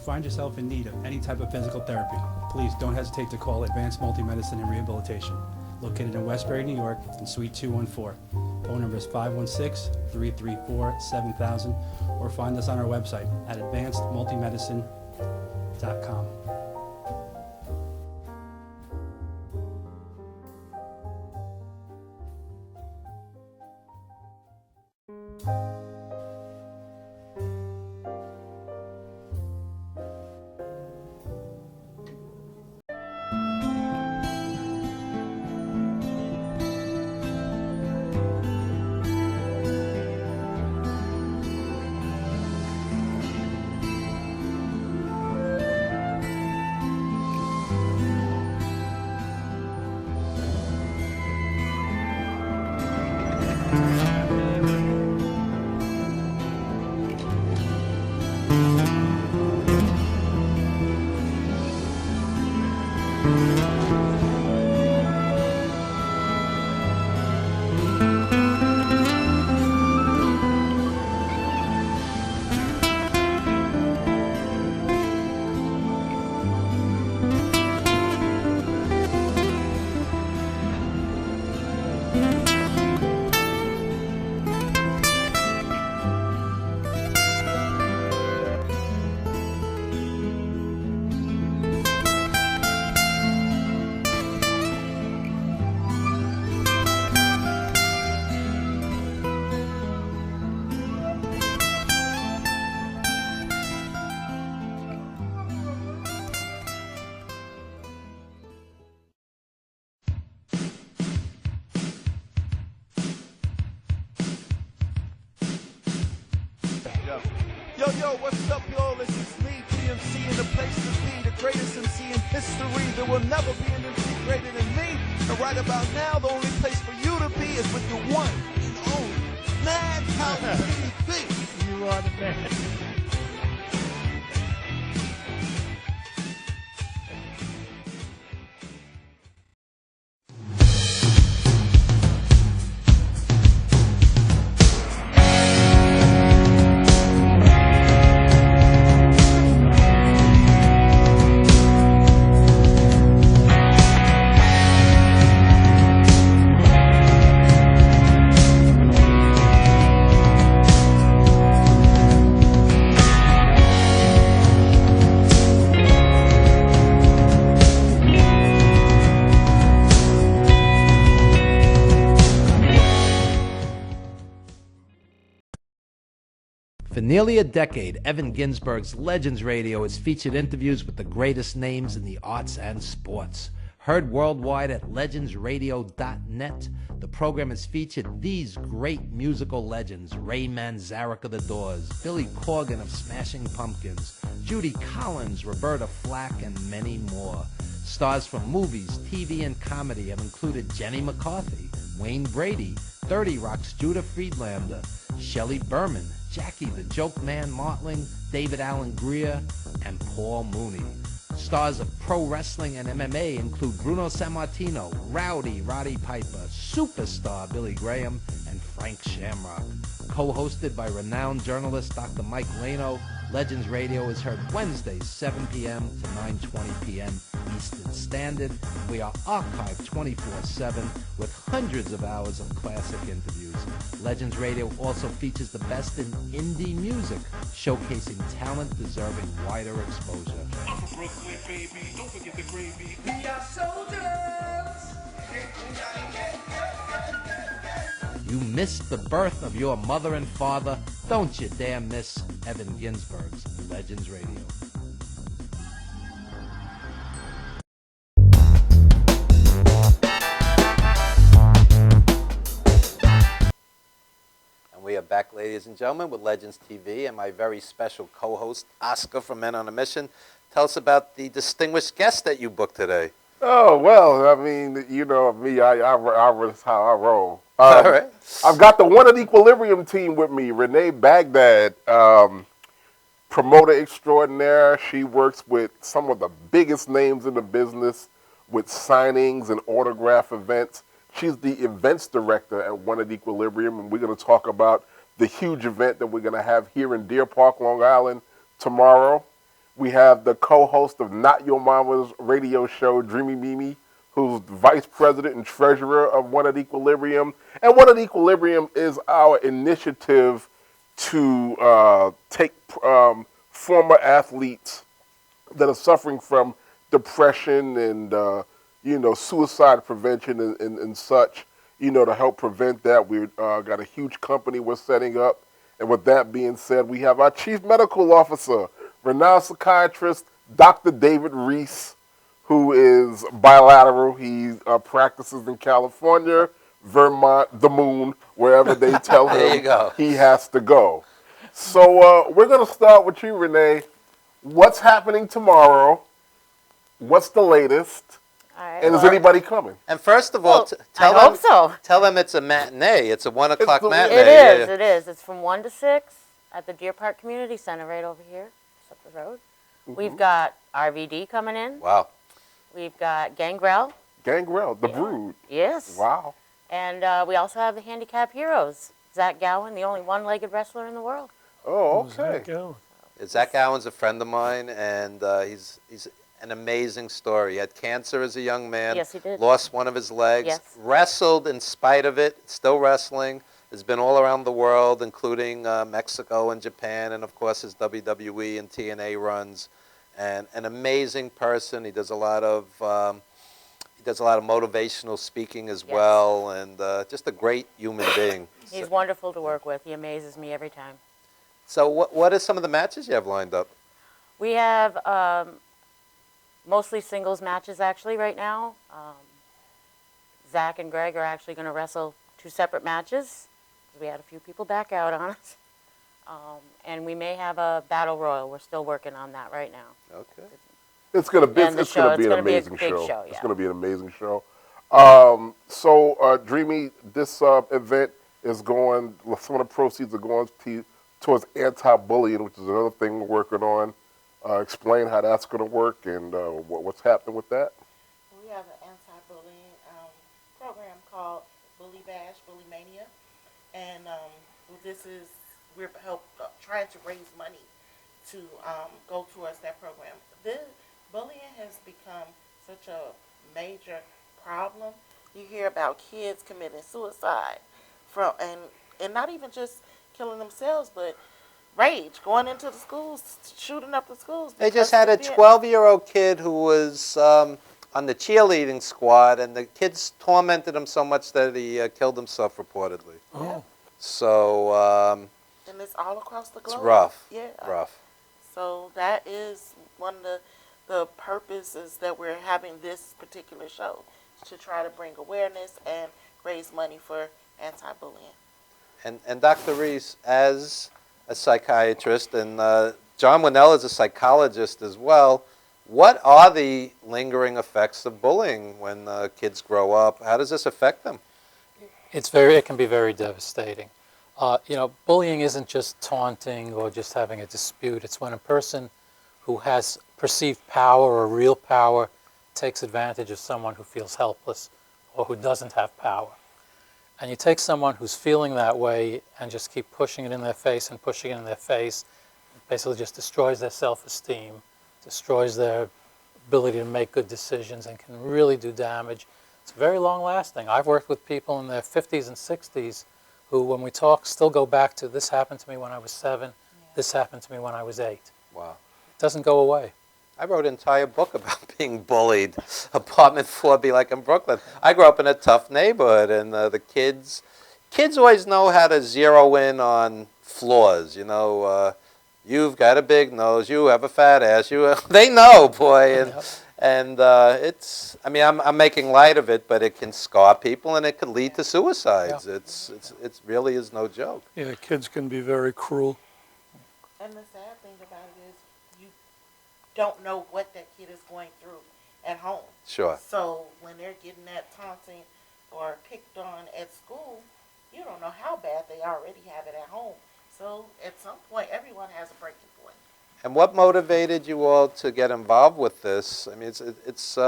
Find yourself in need of any type of physical therapy, please don't hesitate to call Advanced Multi-Medicine and Rehabilitation, located in Westbury, New York, in Suite 214. Phone number is 516-334-7000, or find us on our website at advancedmultimedicine.com. Yo, what's up, y'all? This is me, PMC, in the place to be, the greatest MC in history. There will never be an MC greater than me. And right about now, the only place for you to be is with the one and only Madhouse TV. You are the man. For nearly a decade, Evan Ginsberg's Legends Radio has featured interviews with the greatest names in the arts and sports. Heard worldwide at legendsradio.net, the program has featured these great musical legends: Ray Manzarek of The Doors, Billy Corgan of Smashing Pumpkins, Judy Collins, Roberta Flack, and many more. Stars from movies, TV, and comedy have included Jenny McCarthy, Wayne Brady, 30 Rock's Judah Friedlander, Shelley Berman, Jackie the Joke Man Martling, David Allen Greer, and Paul Mooney. Stars of pro wrestling and MMA include Bruno Sammartino, Rowdy Roddy Piper, Superstar Billy Graham, and Frank Shamrock. Co-hosted by renowned journalist Dr. Mike Lano, Legends Radio is heard Wednesdays 7 p.m. to 9:20 p.m. Eastern Standard. We are archived 24/7 with hundreds of hours of classic interviews. Legends Radio also features the best in indie music, showcasing talent deserving wider exposure. Brooklyn, baby, don't forget the gravy. We are soldiers. You missed the birth of your mother and father. Don't you dare miss Evan Ginsberg's Legends Radio. And we are back, ladies and gentlemen, with Legends TV and my very special co-host, Oscar from Men on a Mission. Tell us about the distinguished guest that you booked today. Oh, well, I mean, you know me, that's how I roll. All right. I've got the One at Equilibrium team with me, Renee Baghdad, promoter extraordinaire. She works with some of the biggest names in the business with signings and autograph events. She's the events director at One at Equilibrium, and we're going to talk about the huge event that we're going to have here in Deer Park, Long Island tomorrow. We have the co-host of Not Your Mama's radio show, Dreamy Mimi, who's vice president and treasurer of One at Equilibrium. And One at Equilibrium is our initiative to take former athletes that are suffering from depression and suicide prevention and such, to help prevent that. We've got a huge company we're setting up. And with that being said, we have our chief medical officer, renowned psychiatrist, Dr. David Reese, who is bilateral. He practices in California, Vermont, the moon, wherever they tell him he has to go. So we're going to start with you, Renee. What's happening tomorrow? What's the latest? Right, and is anybody coming? And first of all, tell them it's a matinee. It's a 1 o'clock matinee. It is. It's from 1 to 6 at the Deer Park Community Center right over here, just up the road. Mm-hmm. We've got RVD coming in. Wow. We've got Gangrel. Gangrel, the Brood. Yes. Wow. And we also have the Handicap Heroes. Zach Gowen, the only one-legged wrestler in the world. Oh, okay. Zach Gowen's a friend of mine, and he's an amazing story. He had cancer as a young man. Yes, he did. Lost one of his legs. Yes. Wrestled in spite of it. Still wrestling. Has been all around the world, including Mexico and Japan, and of course his WWE and TNA runs. And an amazing person. He does a lot of motivational speaking as well, and just a great human being. He's wonderful to work with. He amazes me every time. So what are some of the matches you have lined up? We have mostly singles matches actually right now. Zach and Greg are actually going to wrestle 2 separate matches. We had a few people back out on us. And we may have a battle royal. We're still working on that right now. Okay. It's going to be an amazing show. It's going to be an amazing show. So, Dreamy, this event is going, some of the proceeds are going towards anti-bullying, which is another thing we're working on. Explain how that's going to work and what's happening with that. We have an anti-bullying program called Bully Bash, Bully Mania. And we're trying to raise money to go towards that program. Bullying has become such a major problem. You hear about kids committing suicide and not even just killing themselves, but rage, going into the schools, shooting up the schools. They just had a 12-year-old kid who was on the cheerleading squad, and the kids tormented him so much that he killed himself reportedly. Oh. So and it's all across the globe. It's rough. Yeah. Rough. So that is one of the purposes that we're having this particular show, to try to bring awareness and raise money for anti-bullying. And Dr. Reese, as a psychiatrist, and John Winell is a psychologist as well, what are the lingering effects of bullying when kids grow up? How does this affect them? It can be very devastating. Bullying isn't just taunting or just having a dispute. It's when a person who has perceived power or real power takes advantage of someone who feels helpless or who doesn't have power. And you take someone who's feeling that way and just keep pushing it in their face and pushing it in their face, it basically just destroys their self-esteem, destroys their ability to make good decisions, and can really do damage. It's very long-lasting. I've worked with people in their 50s and 60s who, when we talk, still go back to, this happened to me when I was 7, this happened to me when I was 8. Wow. It doesn't go away. I wrote an entire book about being bullied. Apartment 4B, like in Brooklyn. I grew up in a tough neighborhood, and the kids always know how to zero in on flaws. You know, you've got a big nose, you have a fat ass. They know, boy, and it's. I mean, I'm making light of it, but it can scar people, and it could lead to suicides. Yeah. It really is no joke. Yeah, kids can be very cruel. And the sad thing about it is, you don't know what that kid is going through at home. Sure. So when they're getting that taunting or picked on at school, you don't know how bad they already have it at home. So at some point, everyone has a breaking point. And what motivated you all to get involved with this? I mean, it's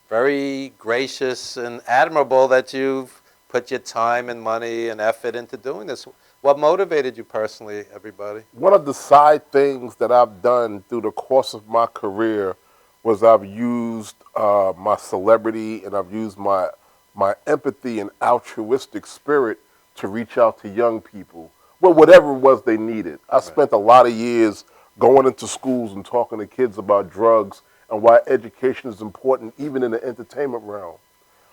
very gracious and admirable that you've put your time and money and effort into doing this. What motivated you personally, everybody? One of the side things that I've done through the course of my career was I've used my celebrity and I've used my empathy and altruistic spirit to reach out to young people. Well, whatever it was they needed. I spent a lot of years going into schools and talking to kids about drugs and why education is important even in the entertainment realm.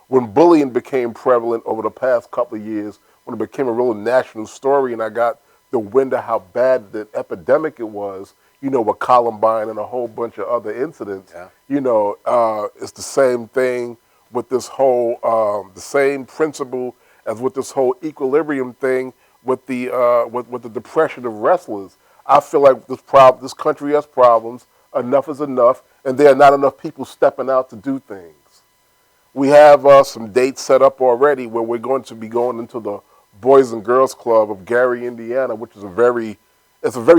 When bullying became prevalent over the past couple of years, when it became a real national story and I got the wind of how bad the epidemic it was, you know, with Columbine and a whole bunch of other incidents, you know, it's the same thing with this whole, the same principle as with this whole equilibrium thing with the depression of wrestlers. I feel like this country has problems, enough is enough, and there are not enough people stepping out to do things. We have some dates set up already where we're going to be going into the Boys and Girls Club of Gary, Indiana, which is a very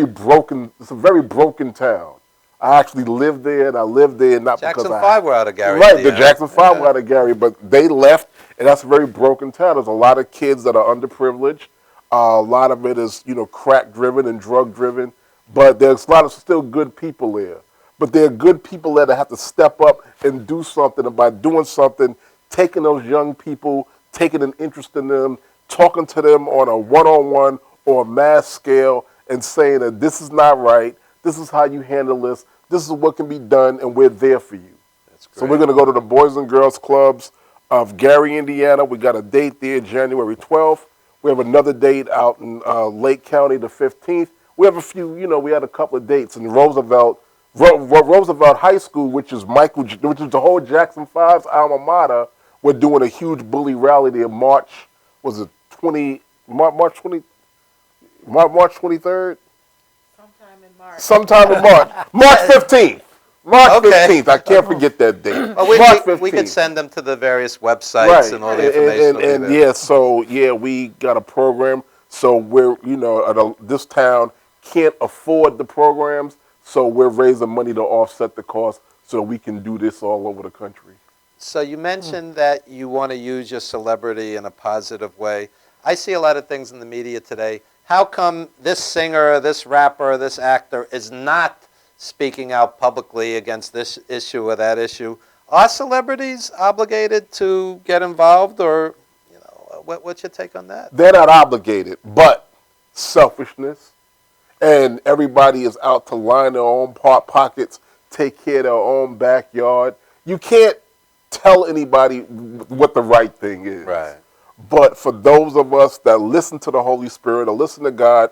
broken town. I actually lived there, and I lived there not Jackson because 5 were out of Gary. Right, Indiana. the Jackson 5 were out of Gary, but they left, and that's a very broken town. There's a lot of kids that are underprivileged. A lot of it is, you know, crack-driven and drug-driven, but there's a lot of still good people there. But there are good people there that have to step up and do something, and by doing something, taking those young people, taking an interest in them, talking to them on a one-on-one or a mass scale and saying that this is not right, this is how you handle this is what can be done, and we're there for you. That's great. So we're going to go to the Boys and Girls Clubs of Gary, Indiana. We got a date there January 12th. We have another date out in Lake County the 15th. We have a few, you know, we had a couple of dates in Roosevelt High School, which is the whole Jackson 5's alma mater. We're doing a huge bully rally there March 23rd? Sometime in March. March 15th. March 15th. I can't forget that date. Well, March 15th. we could send them to the various websites and all the information. And we got a program. So we're, you know, this town can't afford the programs, so we're raising money to offset the cost so we can do this all over the country. So you mentioned that you want to use your celebrity in a positive way. I see a lot of things in the media today. How come this singer, this rapper, this actor is not speaking out publicly against this issue or that issue? Are celebrities obligated to get involved, or, you know, what's your take on that? They're not obligated, but selfishness, and everybody is out to line their own pockets, take care of their own backyard. You can't tell anybody what the right thing is. Right. But for those of us that listen to the Holy Spirit or listen to God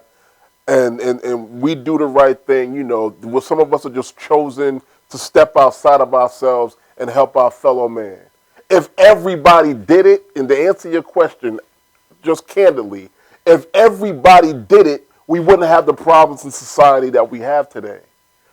and we do the right thing, you know, some of us are just chosen to step outside of ourselves and help our fellow man. If everybody did it, and to answer your question just candidly, if everybody did it, we wouldn't have the problems in society that we have today.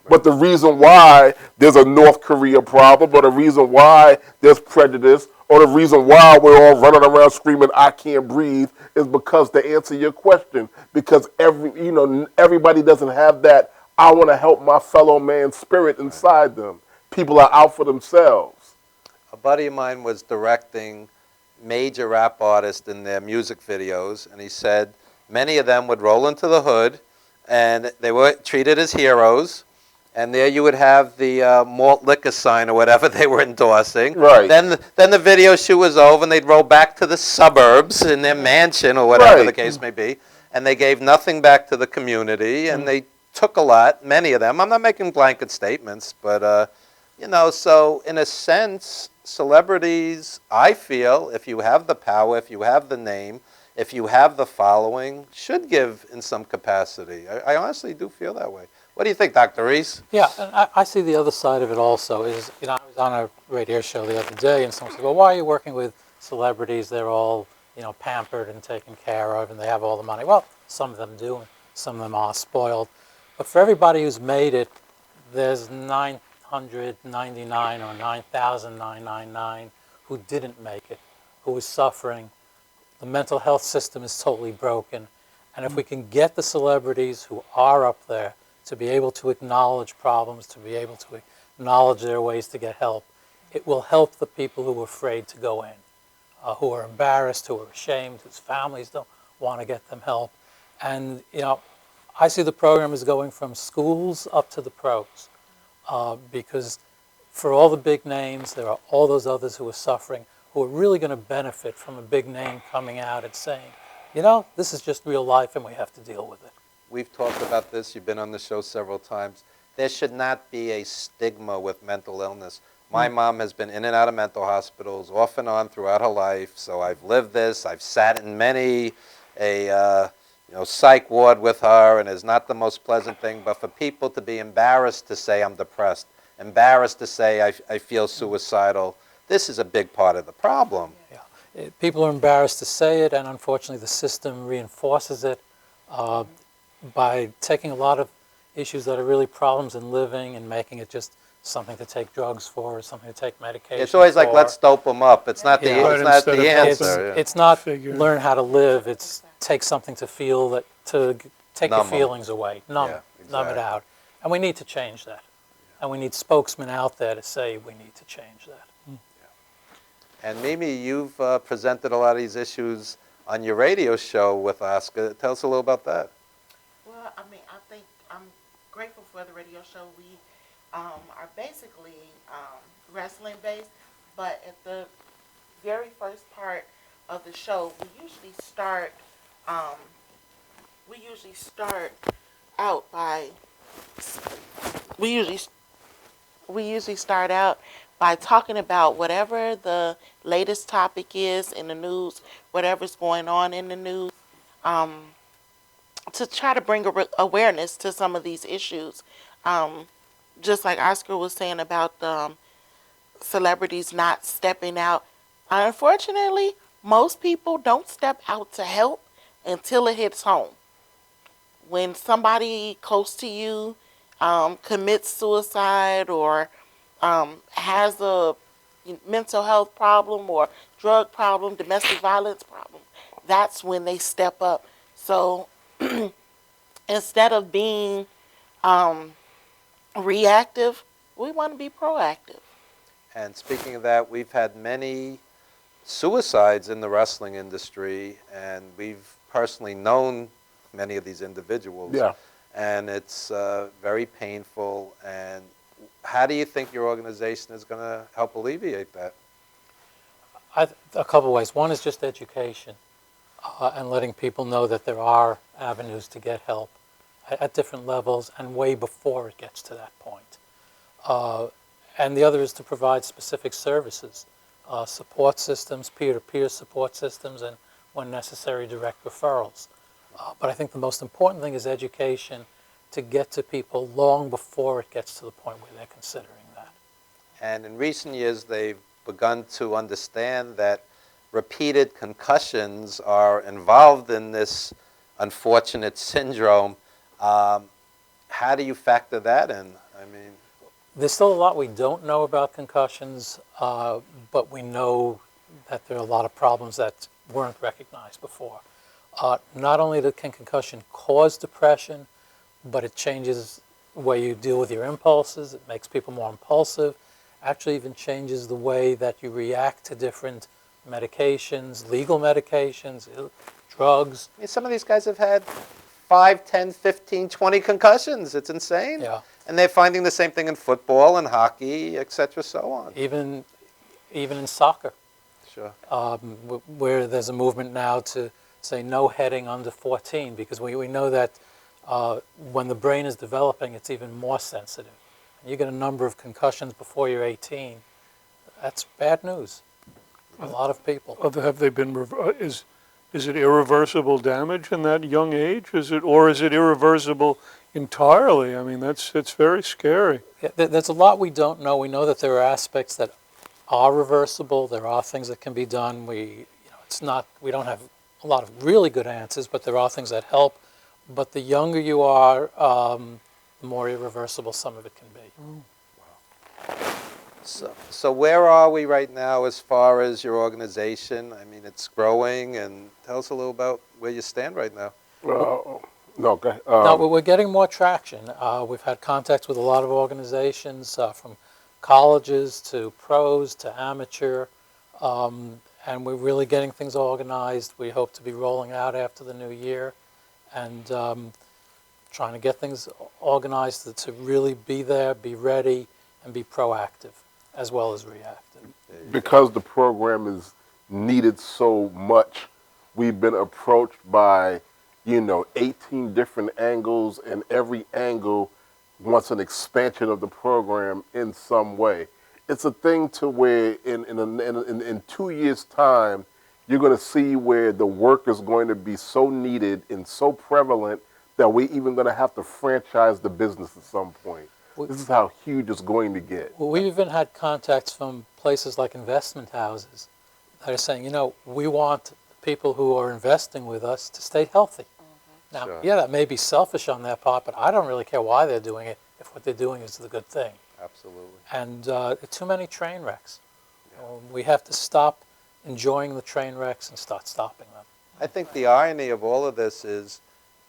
But the reason why there's a North Korea problem, or the reason why there's prejudice, or the reason why we're all running around screaming, "I can't breathe," is because, to answer your question, because everybody doesn't have that I want to help my fellow man's spirit inside them. People are out for themselves. A buddy of mine was directing major rap artists in their music videos, and he said many of them would roll into the hood, and they were treated as heroes, and there you would have the malt liquor sign or whatever they were endorsing. Right. Then the video shoot was over, and they'd roll back to the suburbs in their mansion or whatever the case may be, and they gave nothing back to the community, and they took a lot, many of them. I'm not making blanket statements, but, you know, so in a sense, celebrities, I feel, if you have the power, if you have the name, if you have the following, should give in some capacity. I honestly do feel that way. What do you think, Dr. Reese? Yeah, and I see the other side of it also is, you know, I was on a radio show the other day and someone said, well, why are you working with celebrities? They're all, you know, pampered and taken care of and they have all the money. Well, some of them do and some of them are spoiled. But for everybody who's made it, there's 999 or 9,999 who didn't make it, who is suffering. The mental health system is totally broken. And if we can get the celebrities who are up there to be able to acknowledge problems, to be able to acknowledge their ways to get help, it will help the people who are afraid to go in, who are embarrassed, who are ashamed, whose families don't want to get them help. And, you know, I see the program as going from schools up to the pros, because for all the big names, there are all those others who are suffering, who are really going to benefit from a big name coming out and saying, you know, this is just real life and we have to deal with it. We've talked about this. You've been on the show several times. There should not be a stigma with mental illness. My mom has been in and out of mental hospitals off and on throughout her life, so I've lived this. I've sat in many a psych ward with her, and it's not the most pleasant thing. But for people to be embarrassed to say I'm depressed, embarrassed to say I feel suicidal, this is a big part of the problem. Yeah. People are embarrassed to say it, and unfortunately the system reinforces it by taking a lot of issues that are really problems in living and making it just something to take drugs for or something to take medication for. It's always like, let's dope them up. It's not the answer. It's not learn how to live. It's take something to feel that, to take your feelings away, numb it out. And we need to change that. And we need spokesmen out there to say we need to change that. And Mimi, you've presented a lot of these issues on your radio show with Oscar. Tell us a little about that. Well, I mean, I think I'm grateful for the radio show. We are basically wrestling based, but at the very first part of the show, we usually start out by talking about whatever the latest topic is in the news, whatever's going on in the news, to try to bring awareness to some of these issues. Just like Oscar was saying about celebrities not stepping out. Unfortunately, most people don't step out to help until it hits home. When somebody close to you commits suicide or has a mental health problem or drug problem, domestic violence problem, that's when they step up. So instead of being reactive, we want to be proactive. And speaking of that, we've had many suicides in the wrestling industry, and we've personally known many of these individuals. Yeah. And it's very painful. And how do you think your organization is going to help alleviate that? A couple ways. One is just education and letting people know that there are avenues to get help at different levels and way before it gets to that point. And the other is to provide specific services, support systems, peer-to-peer support systems, and when necessary, direct referrals. But I think the most important thing is education to get to people long before it gets to the point where they're considering that. And in recent years, they've begun to understand that repeated concussions are involved in this unfortunate syndrome. How do you factor that in? I mean, there's still a lot we don't know about concussions, but we know that there are a lot of problems that weren't recognized before. Not only can concussion cause depression, but it changes way you deal with your impulses. It makes people more impulsive. Actually even changes the way that you react to different medications, legal medications, drugs. I mean, some of these guys have had 5, 10, 15, 20 concussions. It's insane. Yeah. And they're finding the same thing in football and hockey, etc., so on. Even in soccer. Sure. Where there's a movement now to say no heading under 14, because we know that when the brain is developing, it's even more sensitive. You get a number of concussions before you're 18. That's bad news for a lot of people. Have they been? Is it irreversible damage in that young age? Or is it irreversible entirely? I mean, it's very scary. Yeah, there's a lot we don't know. We know that there are aspects that are reversible. There are things that can be done. We don't have a lot of really good answers, but there are things that help. But the younger you are, the more irreversible some of it can be. So where are we right now as far as your organization? I mean, it's growing, and tell us a little about where you stand right now. No, go ahead. No, we're getting more traction. We've had contacts with a lot of organizations, from colleges to pros to amateur, and we're really getting things organized. We hope to be rolling out after the new year, and trying to get things organized to really be there, be ready, and be proactive as well as reactive. Because the program is needed so much, we've been approached by, 18 different angles, and every angle wants an expansion of the program in some way. It's a thing to where in 2 years' time, you're going to see where the work is going to be so needed and so prevalent that we're even going to have to franchise the business at some point. This is how huge it's going to get. Well, we've even had contacts from places like investment houses that are saying, we want people who are investing with us to stay healthy. Now, Sure. yeah, that may be selfish on their part, but I don't really care why they're doing it if what they're doing is the good thing. Absolutely. And too many train wrecks. We have to stop enjoying the train wrecks and start stopping them. I think the irony of all of this is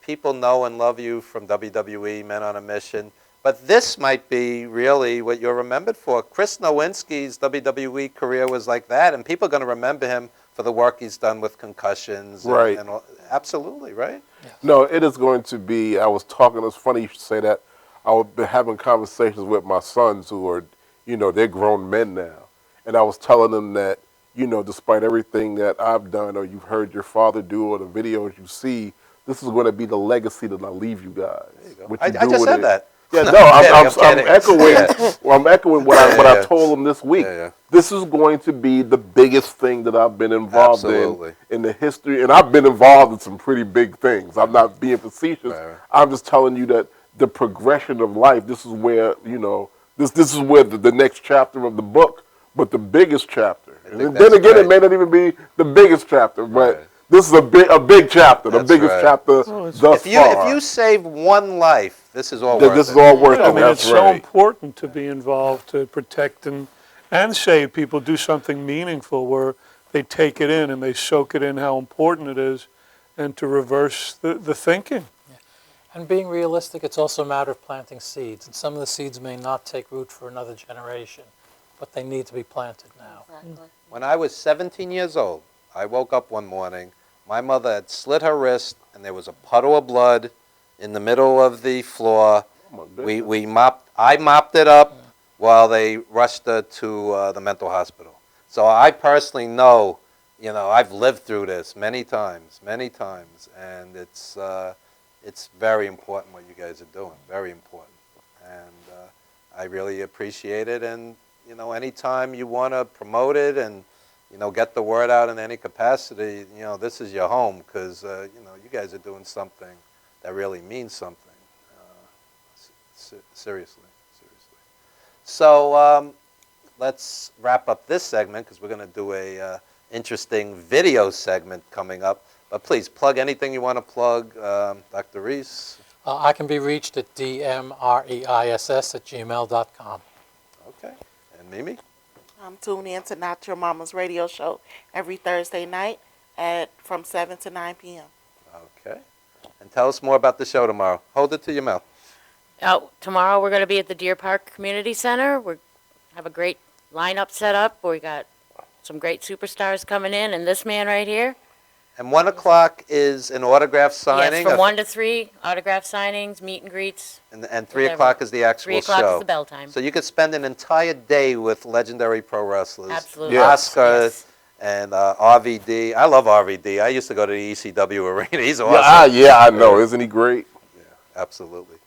people know and love you from WWE, Men on a Mission, but this might be really what you're remembered for. Chris Nowinski's WWE career was like that, and people are going to remember him for the work he's done with concussions. Right. And all, absolutely, right? Yes. No, it is going to be, it's funny you should say that. I've been having conversations with my sons who are, they're grown men now. And I was telling them that, despite everything that I've done or you've heard your father do or the videos you see, this is going to be the legacy that I leave you guys. There you go. What I you do just with said it. that. Yeah, no, I'm I'm echoing. Well, I'm echoing what I told them this week. Yeah. This is going to be the biggest thing that I've been involved Absolutely. in the history, and I've been involved in some pretty big things. I'm not being facetious. Right. I'm just telling you that the progression of life. This is where this is where the next chapter of the book, but the biggest chapter. And then again, it may not even be the biggest chapter, but. Right. This is a big chapter, the That's biggest right. chapter thus far. If you save one life, this is all worth it. This is all worth it. I mean, That's it's right. so important to be involved to protect and save people, do something meaningful where they take it in and they soak it in how important it is, and to reverse the thinking. Yeah. And being realistic, it's also a matter of planting seeds. And some of the seeds may not take root for another generation, but they need to be planted now. Exactly. When I was 17 years old, I woke up one morning. My mother had slit her wrist, and there was a puddle of blood in the middle of the floor. I mopped it up while they rushed her to the mental hospital. So I personally know, I've lived through this many times, and it's very important what you guys are doing, very important. And I really appreciate it, and, anytime you want to promote it and get the word out in any capacity, this is your home, because, you guys are doing something that really means something. Seriously. So let's wrap up this segment, because we're going to do a interesting video segment coming up. But please, plug anything you want to plug, Dr. Reese. I can be reached at dmreiss@gmail.com. Okay. And Mimi? Tune in to Not Your Mama's radio show every Thursday night from 7 to 9 p.m. Okay. And tell us more about the show tomorrow. Hold it to your mouth. Tomorrow we're going to be at the Deer Park Community Center. We have a great lineup set up. We got some great superstars coming in, and this man right here. And 1 o'clock is an autograph signing. Yes, from 1 to 3, autograph signings, meet and greets. And 3 o'clock is the actual 3 o'clock show. is the bell time. So you could spend an entire day with legendary pro wrestlers. Absolutely. Oscar Yes. and RVD. I love RVD. I used to go to the ECW arena. He's awesome. Yeah, I know. Isn't he great? Yeah, absolutely.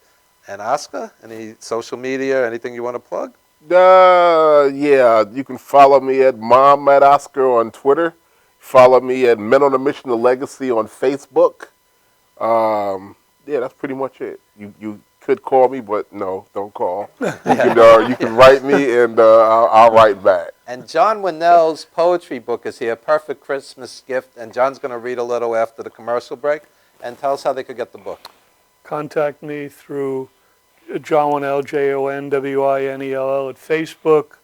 And Oscar, any social media, anything you want to plug? Yeah, you can follow me at Mom at Oscar on Twitter. Follow me at Men on a Mission to Legacy on Facebook. Yeah, that's pretty much it. You could call me, but no, don't call. You can write me, and I'll write back. And John Winell's poetry book is here, Perfect Christmas Gift, and John's going to read a little after the commercial break. And tell us how they could get the book. Contact me through John Winell, JONWINELL at Facebook,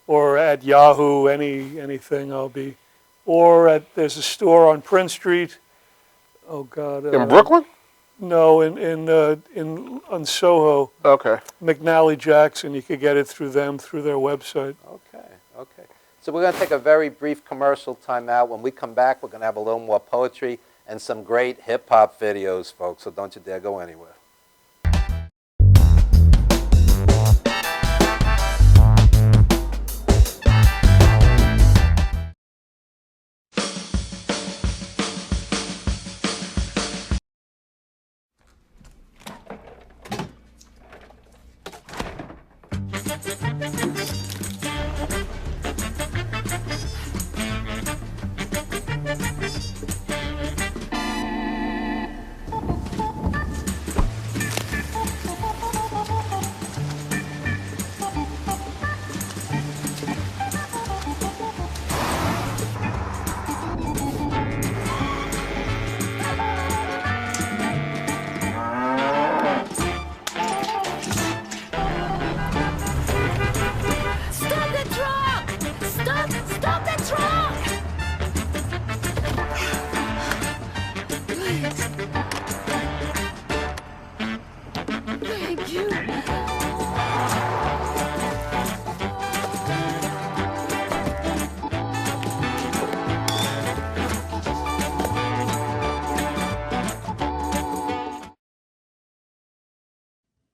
or at Yahoo, anything I'll be. Or there's a store on Prince Street. Oh God. In Brooklyn? No, on Soho. Okay. McNally Jackson. You could get it through them, through their website. Okay. So we're going to take a very brief commercial time out. When we come back, we're going to have a little more poetry and some great hip-hop videos, folks. So don't you dare go anywhere.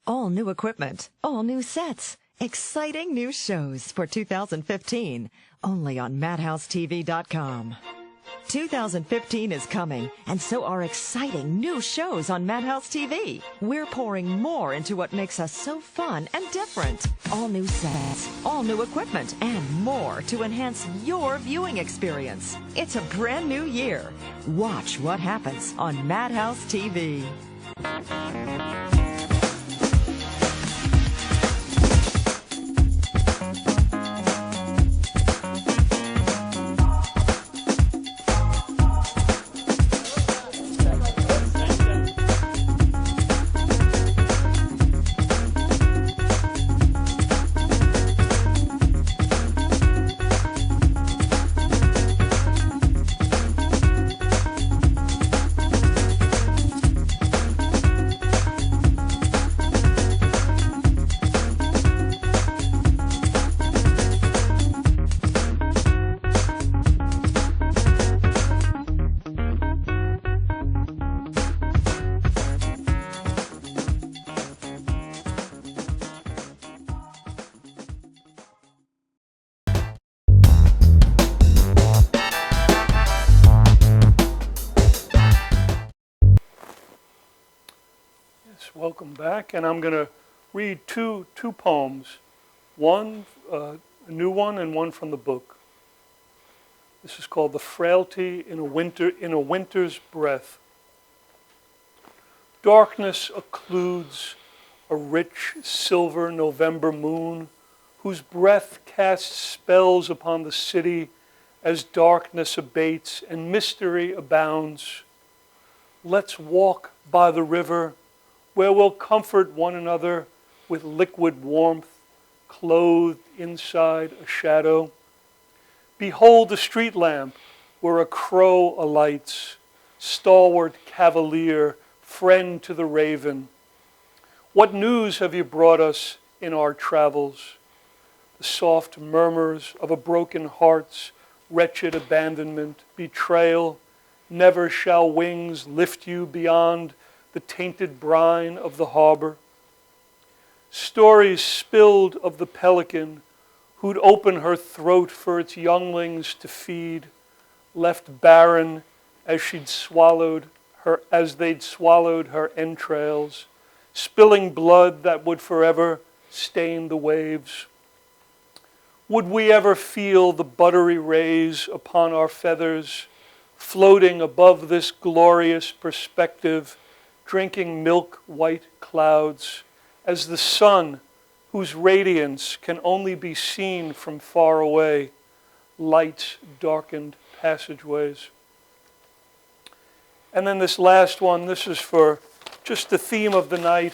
All new equipment, all new sets, exciting new shows for 2015, only on MadhouseTV.com. 2015 is coming, and so are exciting new shows on Madhouse TV. We're pouring more into what makes us so fun and different. All new sets, all new equipment, and more to enhance your viewing experience. It's a brand new year. Watch what happens on Madhouse TV. Welcome back, and I'm going to read two poems, one a new one and one from the book. This is called "The Frailty in a Winter's Breath." Darkness occludes a rich silver November moon, whose breath casts spells upon the city as darkness abates and mystery abounds. Let's walk by the river, where we'll comfort one another with liquid warmth, clothed inside a shadow. Behold the street lamp where a crow alights, stalwart cavalier, friend to the raven. What news have you brought us in our travels? The soft murmurs of a broken heart's wretched abandonment, betrayal. Never shall wings lift you beyond the tainted brine of the harbor. Stories spilled of the pelican who'd open her throat for its younglings to feed, left barren as they'd swallowed her entrails, spilling blood that would forever stain the waves. Would we ever feel the buttery rays upon our feathers, floating above this glorious perspective, drinking milk-white clouds, as the sun, whose radiance can only be seen from far away, lights darkened passageways? And then this last one, this is for just the theme of the night,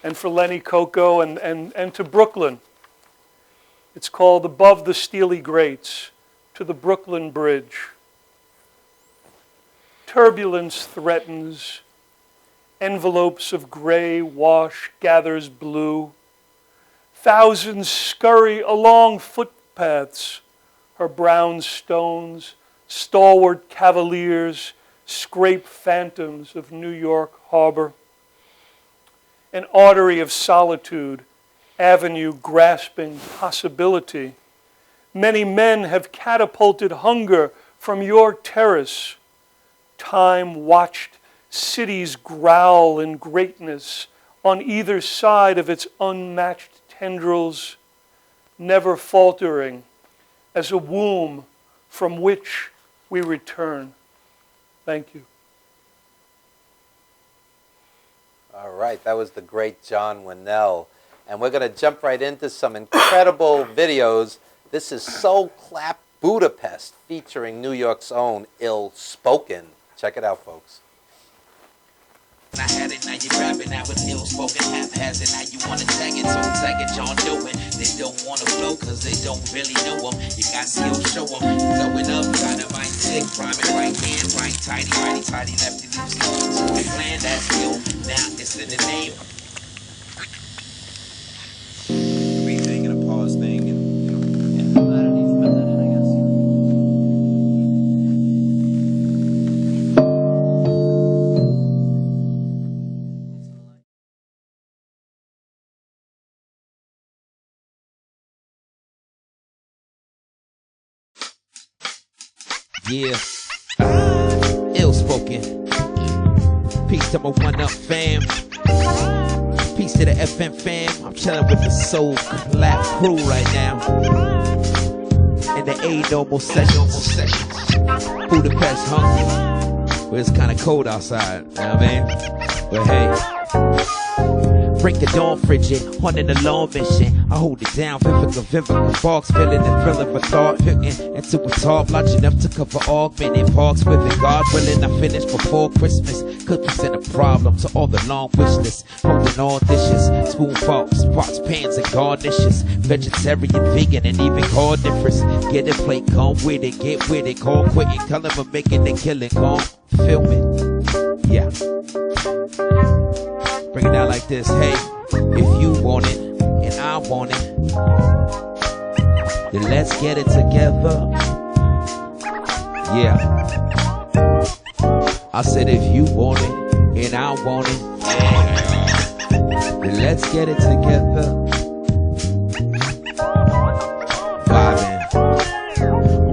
and for Lenny, Cocco, and to Brooklyn. It's called Above the Steely Grates, to the Brooklyn Bridge. Turbulence threatens, envelopes of gray wash gathers blue. Thousands scurry along footpaths, her brown stones, stalwart cavaliers, scrape phantoms of New York harbor. An artery of solitude, avenue grasping possibility. Many men have catapulted hunger from your terrace. Time watched cities growl in greatness on either side of its unmatched tendrils, never faltering as a womb from which we return. Thank you. All right, that was the great John Winell. And we're going to jump right into some incredible videos. This is Soul Clap Budapest, featuring New York's own Ill Spoken. Check it out, folks. I had it, now you grab it, now it's ill-spoken, haphazard, now you wanna tag it, so tag it, y'all know it. They don't wanna flow, cause they don't really know them. You got skill, show them, throw it up, dynamite, tick, prime it, right hand, right, tighty, righty, tighty, lefty, loosey, so we plan that skill, now it's in the name. Everything and a pause thing, and yeah, ill-spoken. Peace to my one-up fam. Peace to the FM fam. I'm chilling with the Soul Clap crew right now. In the A-normal sessions. Budapest, huh? But it's kind of cold outside, you know what I mean? But hey, break the dawn frigid, on an alarm mission. I hold it down, vivical box, feeling the thrill of a thought, hitting into a top, large enough to cover augmented parks, with it, God willing, I finish before Christmas. Could present a problem to all the long wish lists, holding all dishes, spoon forks, pots, pans, and garnishes, vegetarian, vegan, and even carnivorous. Get a plate, come with it, get with it, call quitting, color of making the killing, come film it, yeah. Bring it down like this, hey, if you want it, and I want it, then let's get it together, yeah. I said if you want it, and I want it, yeah, then let's get it together, vibing,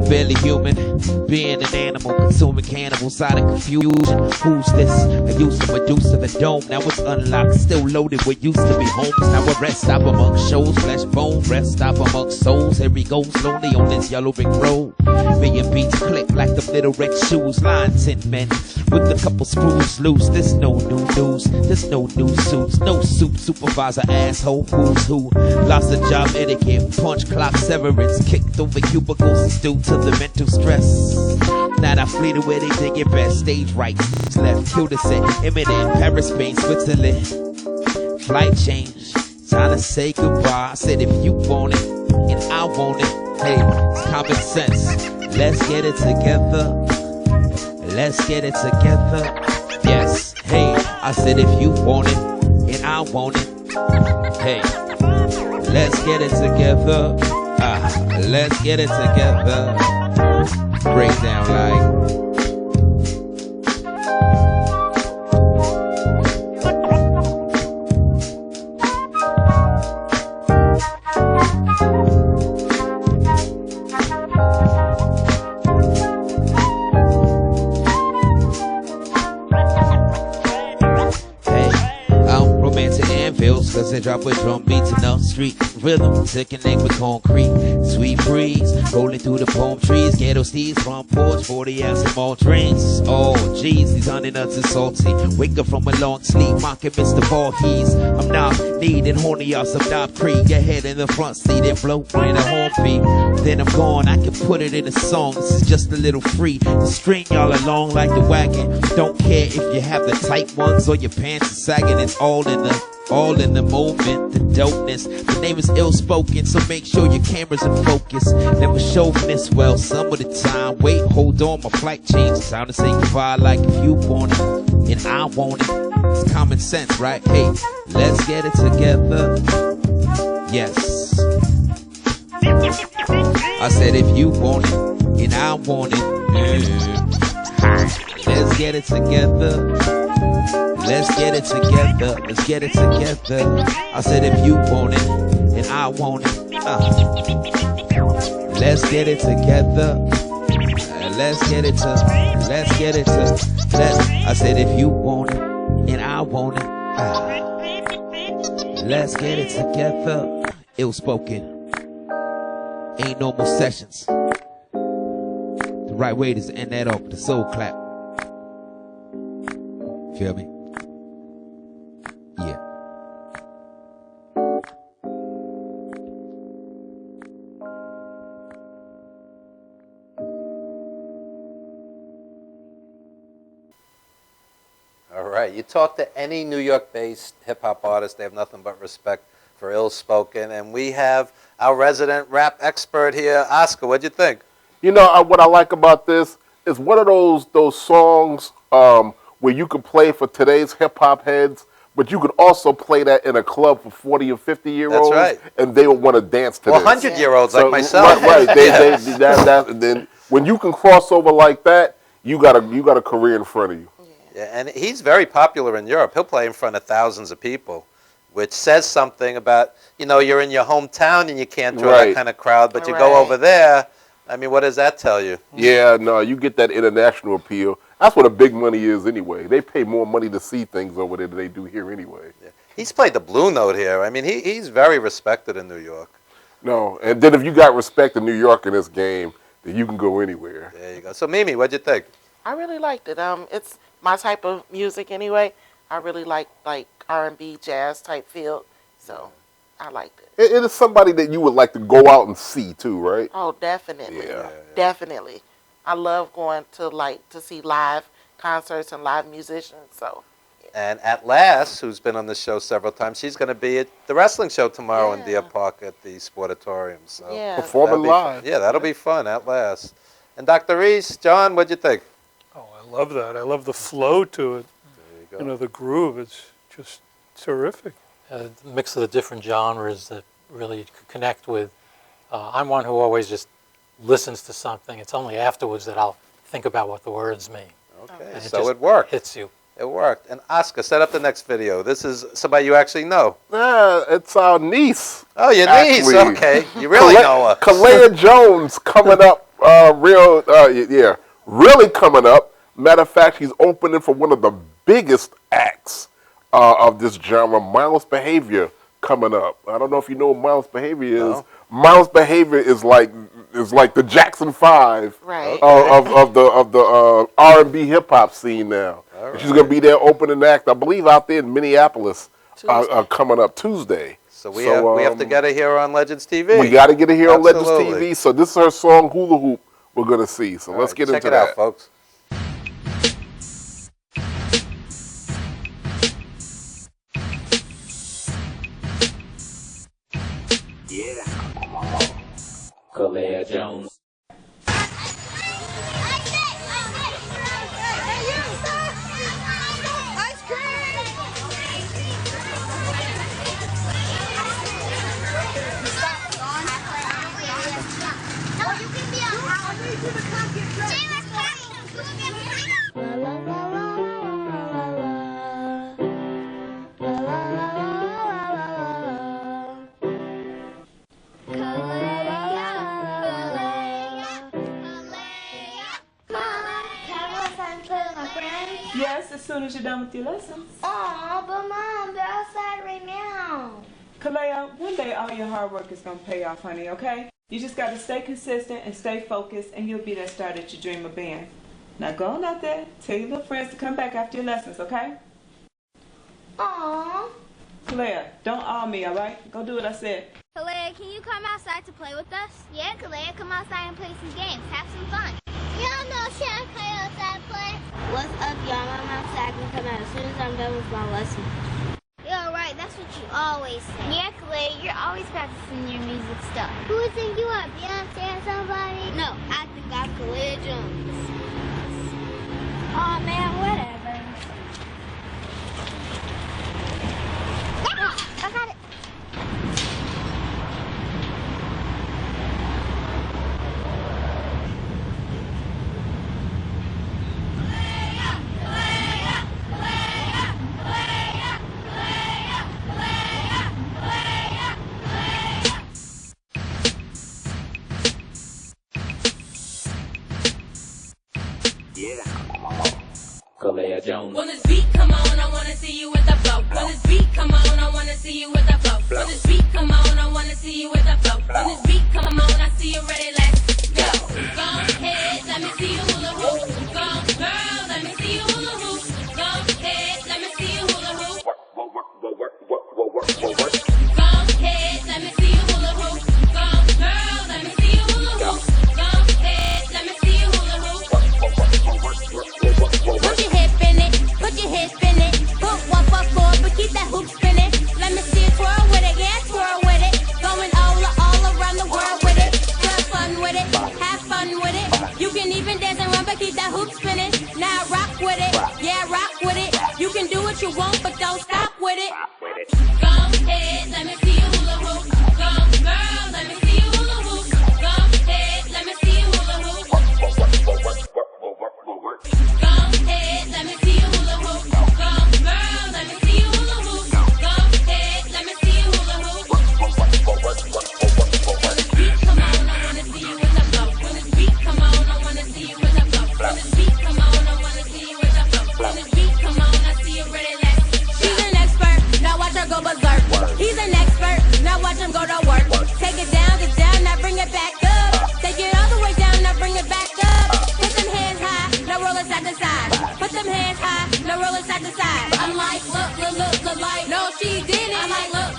I'm barely human, being an animal, consuming cannibals, side of confusion. Who's this? I used to reduce to the dome, now it's unlocked, still loaded what used to be homes. Now a rest stop amongst shows, flesh bone, rest stop amongst souls. Here we go, slowly on this yellow brick road. Me and beats click like the little red shoes, line 10 men with a couple screws loose. There's no new news, there's no new suits, no soup, supervisor, asshole, who's who. Lost a job etiquette, punch clock severance, kicked over cubicles due to the mental stress. Now I flee to where they think it best. Stage right, left, kill the set, imminent, Paris, Spain, Switzerland. Flight change, time to say goodbye. I said if you want it, and I want it, hey, it's common sense. Let's get it together. Let's get it together. Yes, hey, I said if you want it, and I want it. Hey, let's get it together. Let's get it together. Break down like. Cause they drop with drum beats in the street rhythm to connect with concrete. Sweet breeze rolling through the palm trees. Ghetto steeds front porch, 40 ounce and more drinks. Oh geez, these honey nuts are salty. Wake up from a long sleep, mocking Mr. Voorhees. I'm not needing horny or some knob creek. Your head in the front seat and blow in a horn beat. Then I'm gone, I can put it in a song. This is just a little free to string y'all along like the wagon. Don't care if you have the tight ones or your pants are sagging. It's all in the moment, the dopeness. The name is ill spoken, so make sure your camera's in focus. Never chauvinist, well, some of the time. Wait, hold on, my flight changed. Time to say goodbye like if you want it, and I want it. It's common sense, right? Hey, let's get it together. Yes. I said if you want it, and I want it. Let's get it together. Let's get it together, let's get it together. I said if you want it, and I want it. Let's get it together. Let's get it to. I said if you want it, and I want it. Let's get it together. Ill spoken. Ain't no more sessions. The right way is to end that off with a soul clap. Feel me? Yeah. All right. You talk to any New York-based hip-hop artist, they have nothing but respect for ill-spoken. And we have our resident rap expert here, Oscar. What'd you think? You know, what I like about this is one of those songs where you can play for today's hip-hop heads, but you could also play that in a club for 40 and 50-year-olds. That's right. And they would want to dance to this. 100-year-olds like myself. Right. Then when you can cross over like that, you got a career in front of you. Yeah, and he's very popular in Europe. He'll play in front of thousands of people, which says something about, you're in your hometown and you can't draw that kind of crowd, but you go over there. I mean, what does that tell you? Yeah, no, you get that international appeal. That's what the big money is anyway. They pay more money to see things over there than they do here anyway. Yeah. He's played the Blue Note here. I mean, he's very respected in New York. No, and then if you got respect in New York in this game, then you can go anywhere. There you go. So, Mimi, what'd you think? I really liked it. It's my type of music anyway. I really like R&B, jazz type feel. So I liked it. It is somebody that you would like to go out and see too, right? Oh, definitely. Yeah. Definitely. I love going to see live concerts and live musicians. So. And At Last, who's been on the show several times, she's going to be at the wrestling show tomorrow in Deer Park at the Sportatorium. So performing live. Yeah, that'll be fun. At Last. And Dr. Reese, John, what'd you think? Oh, I love that. I love the flow to it. There you go. The groove. It's just terrific. A mix of the different genres that really you could connect with. I'm one who always just listens to something. It's only afterwards that I'll think about what the words mean. Okay, And so it worked. Hits you. It worked. And Oscar, set up the next video. This is somebody you actually know. Yeah, it's our niece. Oh, your niece. Actually. Okay. You really know her. Kalea Jones coming up really coming up. Matter of fact, she's opening for one of the biggest acts of this genre, Miles Behavior, coming up. I don't know if you know what Miles Behavior is. No. Miles Behavior is like the Jackson 5 of the R&B hip hop scene now. Right. She's going to be there opening act, I believe, out there in Minneapolis coming up Tuesday. So we have to get her here on Legends TV. We got to get her here on Legends Absolutely. TV. So this is her song Hula Hoop we're going to see. So let's get into that. Check it out, folks. Yeah. Kalea Jones. soon as you're done with your lessons. Aw, but Mom, they're outside right now. Kalea, one day all your hard work is going to pay off, honey, okay? You just got to stay consistent and stay focused, and you'll be that star that you dream of being. Now go on out there. Tell your little friends to come back after your lessons, okay? Aw. Kalea, don't awe me, all right? Go do what I said. Kalea, can you come outside to play with us? Yeah, Kalea, come outside and play some games. Have some fun. Y'all know she can play outside play. What's up, y'all? I'm outside. I can come out as soon as I'm done with my lesson. You're right. That's what you always say. Yeah, Kalea, you're always practicing your music stuff. Who do you think you are, Beyonce or somebody? No, I think I'm Kalea Jones. Aw, man, whatever. I got it. Kalea Jones. When this beat come on, I wanna see you with the flow. When this beat come on, I wanna see you with the flow. When this beat come on, I wanna see you with the flow. When this beat come on, I see you ready, let's go. Go ahead, let me see you hula hoop. Go, girl, let me see you hula hoop. Go ahead, let me see you hula hoop. Go ahead, let me see you hula hoop. Go, girl, let me see you hula hoop. Go ahead, let me see you hula hoop. Put your hip in it, put your hip in it. Put 1 foot forward, but keep that hoop spinning. Let me see you twirl with it, yeah, twirl with it. Going all around the world with it. Have fun with it, have fun with it. You can even dance and run, but keep that hoop spinning. Now rock with it, yeah, rock with it. You can do what you want, but don't stop with it. Go ahead, let me see you hula hoop. Go, girl, let me see you hula hoop. Go ahead, let me see you hula hoop. Go ahead, let me see you hula hoop. Go, girl, let me see you hula hoop. Go ahead, let me see you hula hoop. When this beat come on, I wanna see you with the flow. When this beat come on, I wanna see you with the flow. When this beat come on, I wanna see you with the flow. When this beat come on, I see you ready, let's go. She's an expert, now watch her go berserk. He's an expert, now watch him go to work. Take it down, now bring it back up. Take it all the way down, now bring it back up. Put them hands high, now roll it side to side. Put them hands high, now roll it side to side. I'm like, look, like, no, she didn't. I'm like, look,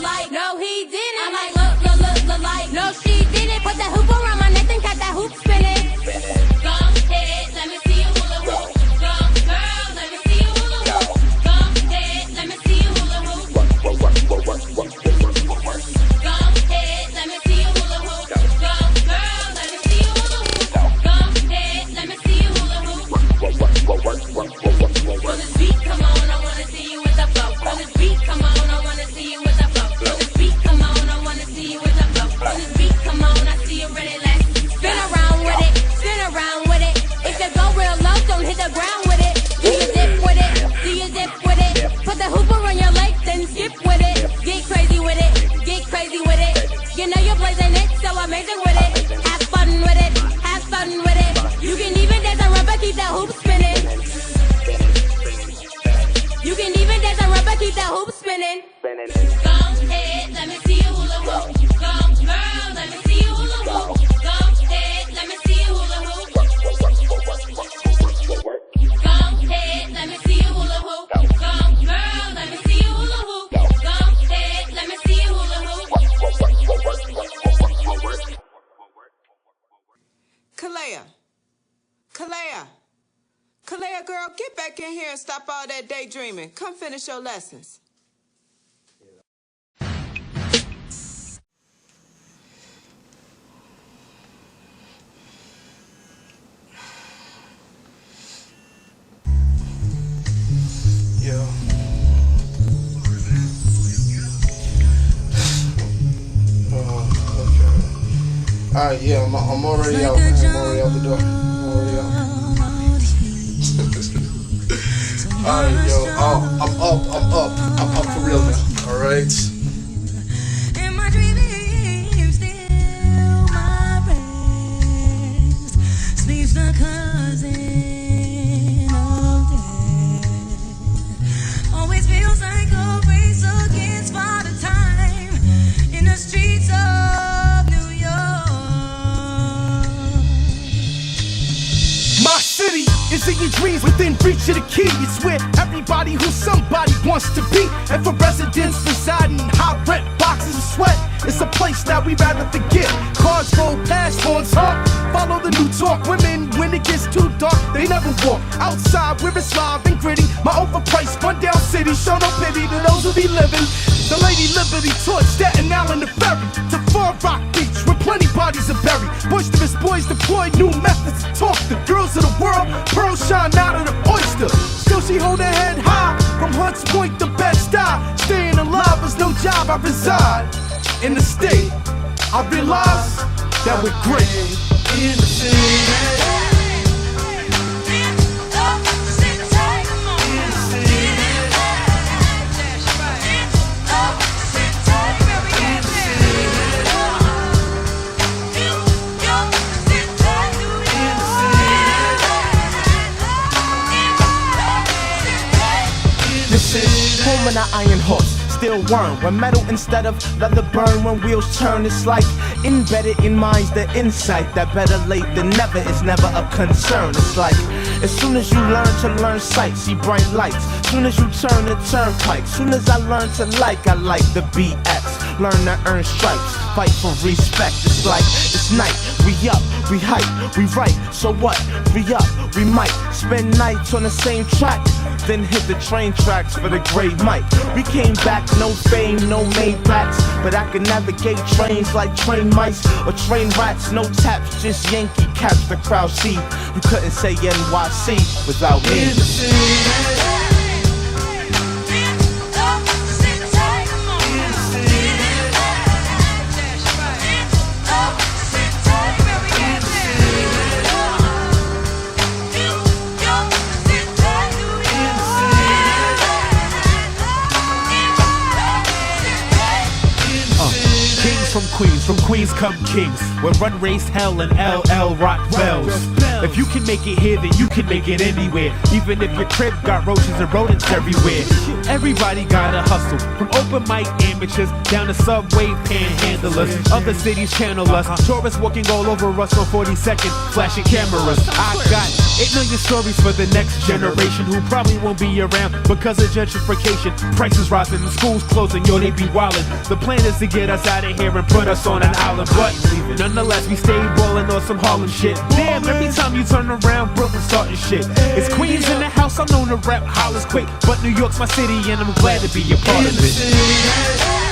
like, no, he didn't. I'm like, look, like, no, she didn't. Put that hoop around my neck and got that hoop spinning. Go ahead, let me see you hula hoop. Go, girl, let me see you hula hoop. Go ahead, let me see you hula hoop. Go ahead, let me see you hula hoop. Go, girl, let me see you hula hoop. Go ahead, let me see you hula hoop. When this beat come on, I wanna see you with the flow. When this beat come on, I wanna see you with the flow. When this beat come on, I wanna see you with the flow. When this beat come on, I see you ready, let's spin around with it, spin around with it. If you go real low, don't hit the ground with it. Do you dip with it? Do you dip with it? Put the hoop around your leg, then skip with it. Get crazy with it, get crazy with it. You know you're blazing it, so amazing with it. Have fun with it, have fun with it. You can even dance and run, but keep that hoop spinning. You can even dance and run, but keep that hoop spinning. Go ahead, let me see you hula hoop. Go, girl, let me see you hula hoop. Go ahead, let me see you hula hoop. Go ahead, let me see you hula hoop. Go, girl, let me see you hula hoop. Go ahead, let me see you hula hoop. Kalea, girl, get back in here and stop all that daydreaming. Come finish your lessons. Yeah. Okay. Alright, yeah, I'm already out, man. I'm already out the door. I'm already out. Alright, yo, I'm up for real now, alright? In my dreams, still my rest. Sleeps the cousin of death. million dreams within reach of the key. It's where everybody who somebody wants to be. And for residents residing in high rent boxes of sweat, it's a place that we'd rather forget. Cars roll past, horns honk. Follow the new talk. Women, when it gets too dark, they never walk. Outside where it's live and gritty. My overpriced rundown city show no pity to those who be living. The Lady Liberty torch Staten Island the ferry to Far Rock Beach where plenty bodies are buried. Boisterous boys deploy new methods to talk. The girls of the world, pearls shine out of the oyster. Still she hold her head high from Hunts Point to Bed-Stuy. Staying alive is no job. I reside in the state. I realize that we're great in the city. Home in an iron horse, still worm. When metal instead of leather burn, when wheels turn, it's like embedded in minds the insight that better late than never is never a concern. It's like as soon as you learn sight, see bright lights. Soon as you turn the turnpike, soon as I learn to I like the BX. Learn to earn stripes, fight for respect. It's like it's night, we up, we hype, we right. So what? We up, we might spend nights on the same track. Then hit the train tracks for the great mic. We came back, no fame, no Maybachs, but I can navigate trains like train mice or train rats. No taps, just Yankee caps the crowd see. You couldn't say NYC without me. From Queens come kings. When run raised hell and LL rock bells. If you can make it here, then you can make it anywhere. Even if your crib got roaches and rodents everywhere. Everybody gotta hustle. From open mic amateurs down to subway panhandlers. Other cities channel us. Tourists walking all over us on 42nd, flashing cameras. I got 8 million stories for the next generation who probably won't be around because of gentrification. Prices rising and schools closing, yo, they be wildin'. The plan is to get us out of here and put us on an island, but nonetheless we stay ballin' on some Harlem shit. Damn, every time you turn around, Brooklyn starting shit. It's Queens in the house, I'm known to rap hollers quick, but New York's my city and I'm glad to be a part of it.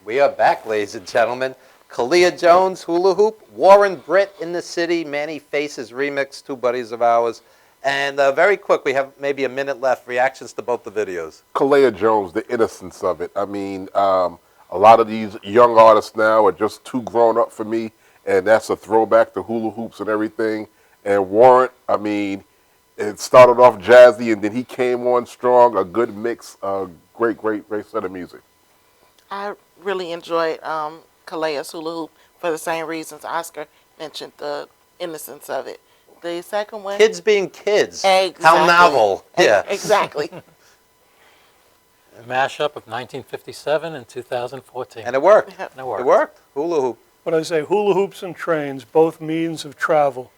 We are back, ladies and gentlemen. Kalia Jones, Hula Hoop, Warren Britt in the City, Manny Faces remix, two buddies of ours, And very quick, we have maybe a minute left. Reactions to both the videos. Kalea Jones, the innocence of it. I mean, a lot of these young artists now are just too grown up for me, and that's a throwback to hula hoops and everything. And Warrant, I mean, it started off jazzy, and then he came on strong. A good mix, great set of music. I really enjoyed Kalea's hula hoop for the same reasons Oscar mentioned, the innocence of it. The second one, Kids being kids. Exactly. How novel. Yeah. Exactly. A mashup of 1957 and 2014. And it worked. And it worked. It worked. Hula hoop. What I say, hula hoops and trains, both means of travel.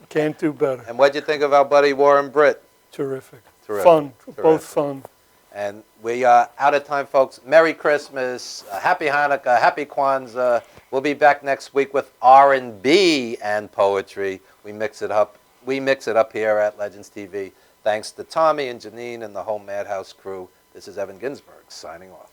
Can't do better. And what'd you think of our buddy Warren Britt? Terrific. Terrific. Fun. Terrific. Both fun. And we are out of time, folks. Merry Christmas, Happy Hanukkah, Happy Kwanzaa. We'll be back next week with R&B and poetry. We mix it up. We mix it up here at Legends TV. Thanks to Tommy and Janine and the whole Madhouse crew. This is Evan Ginsberg signing off.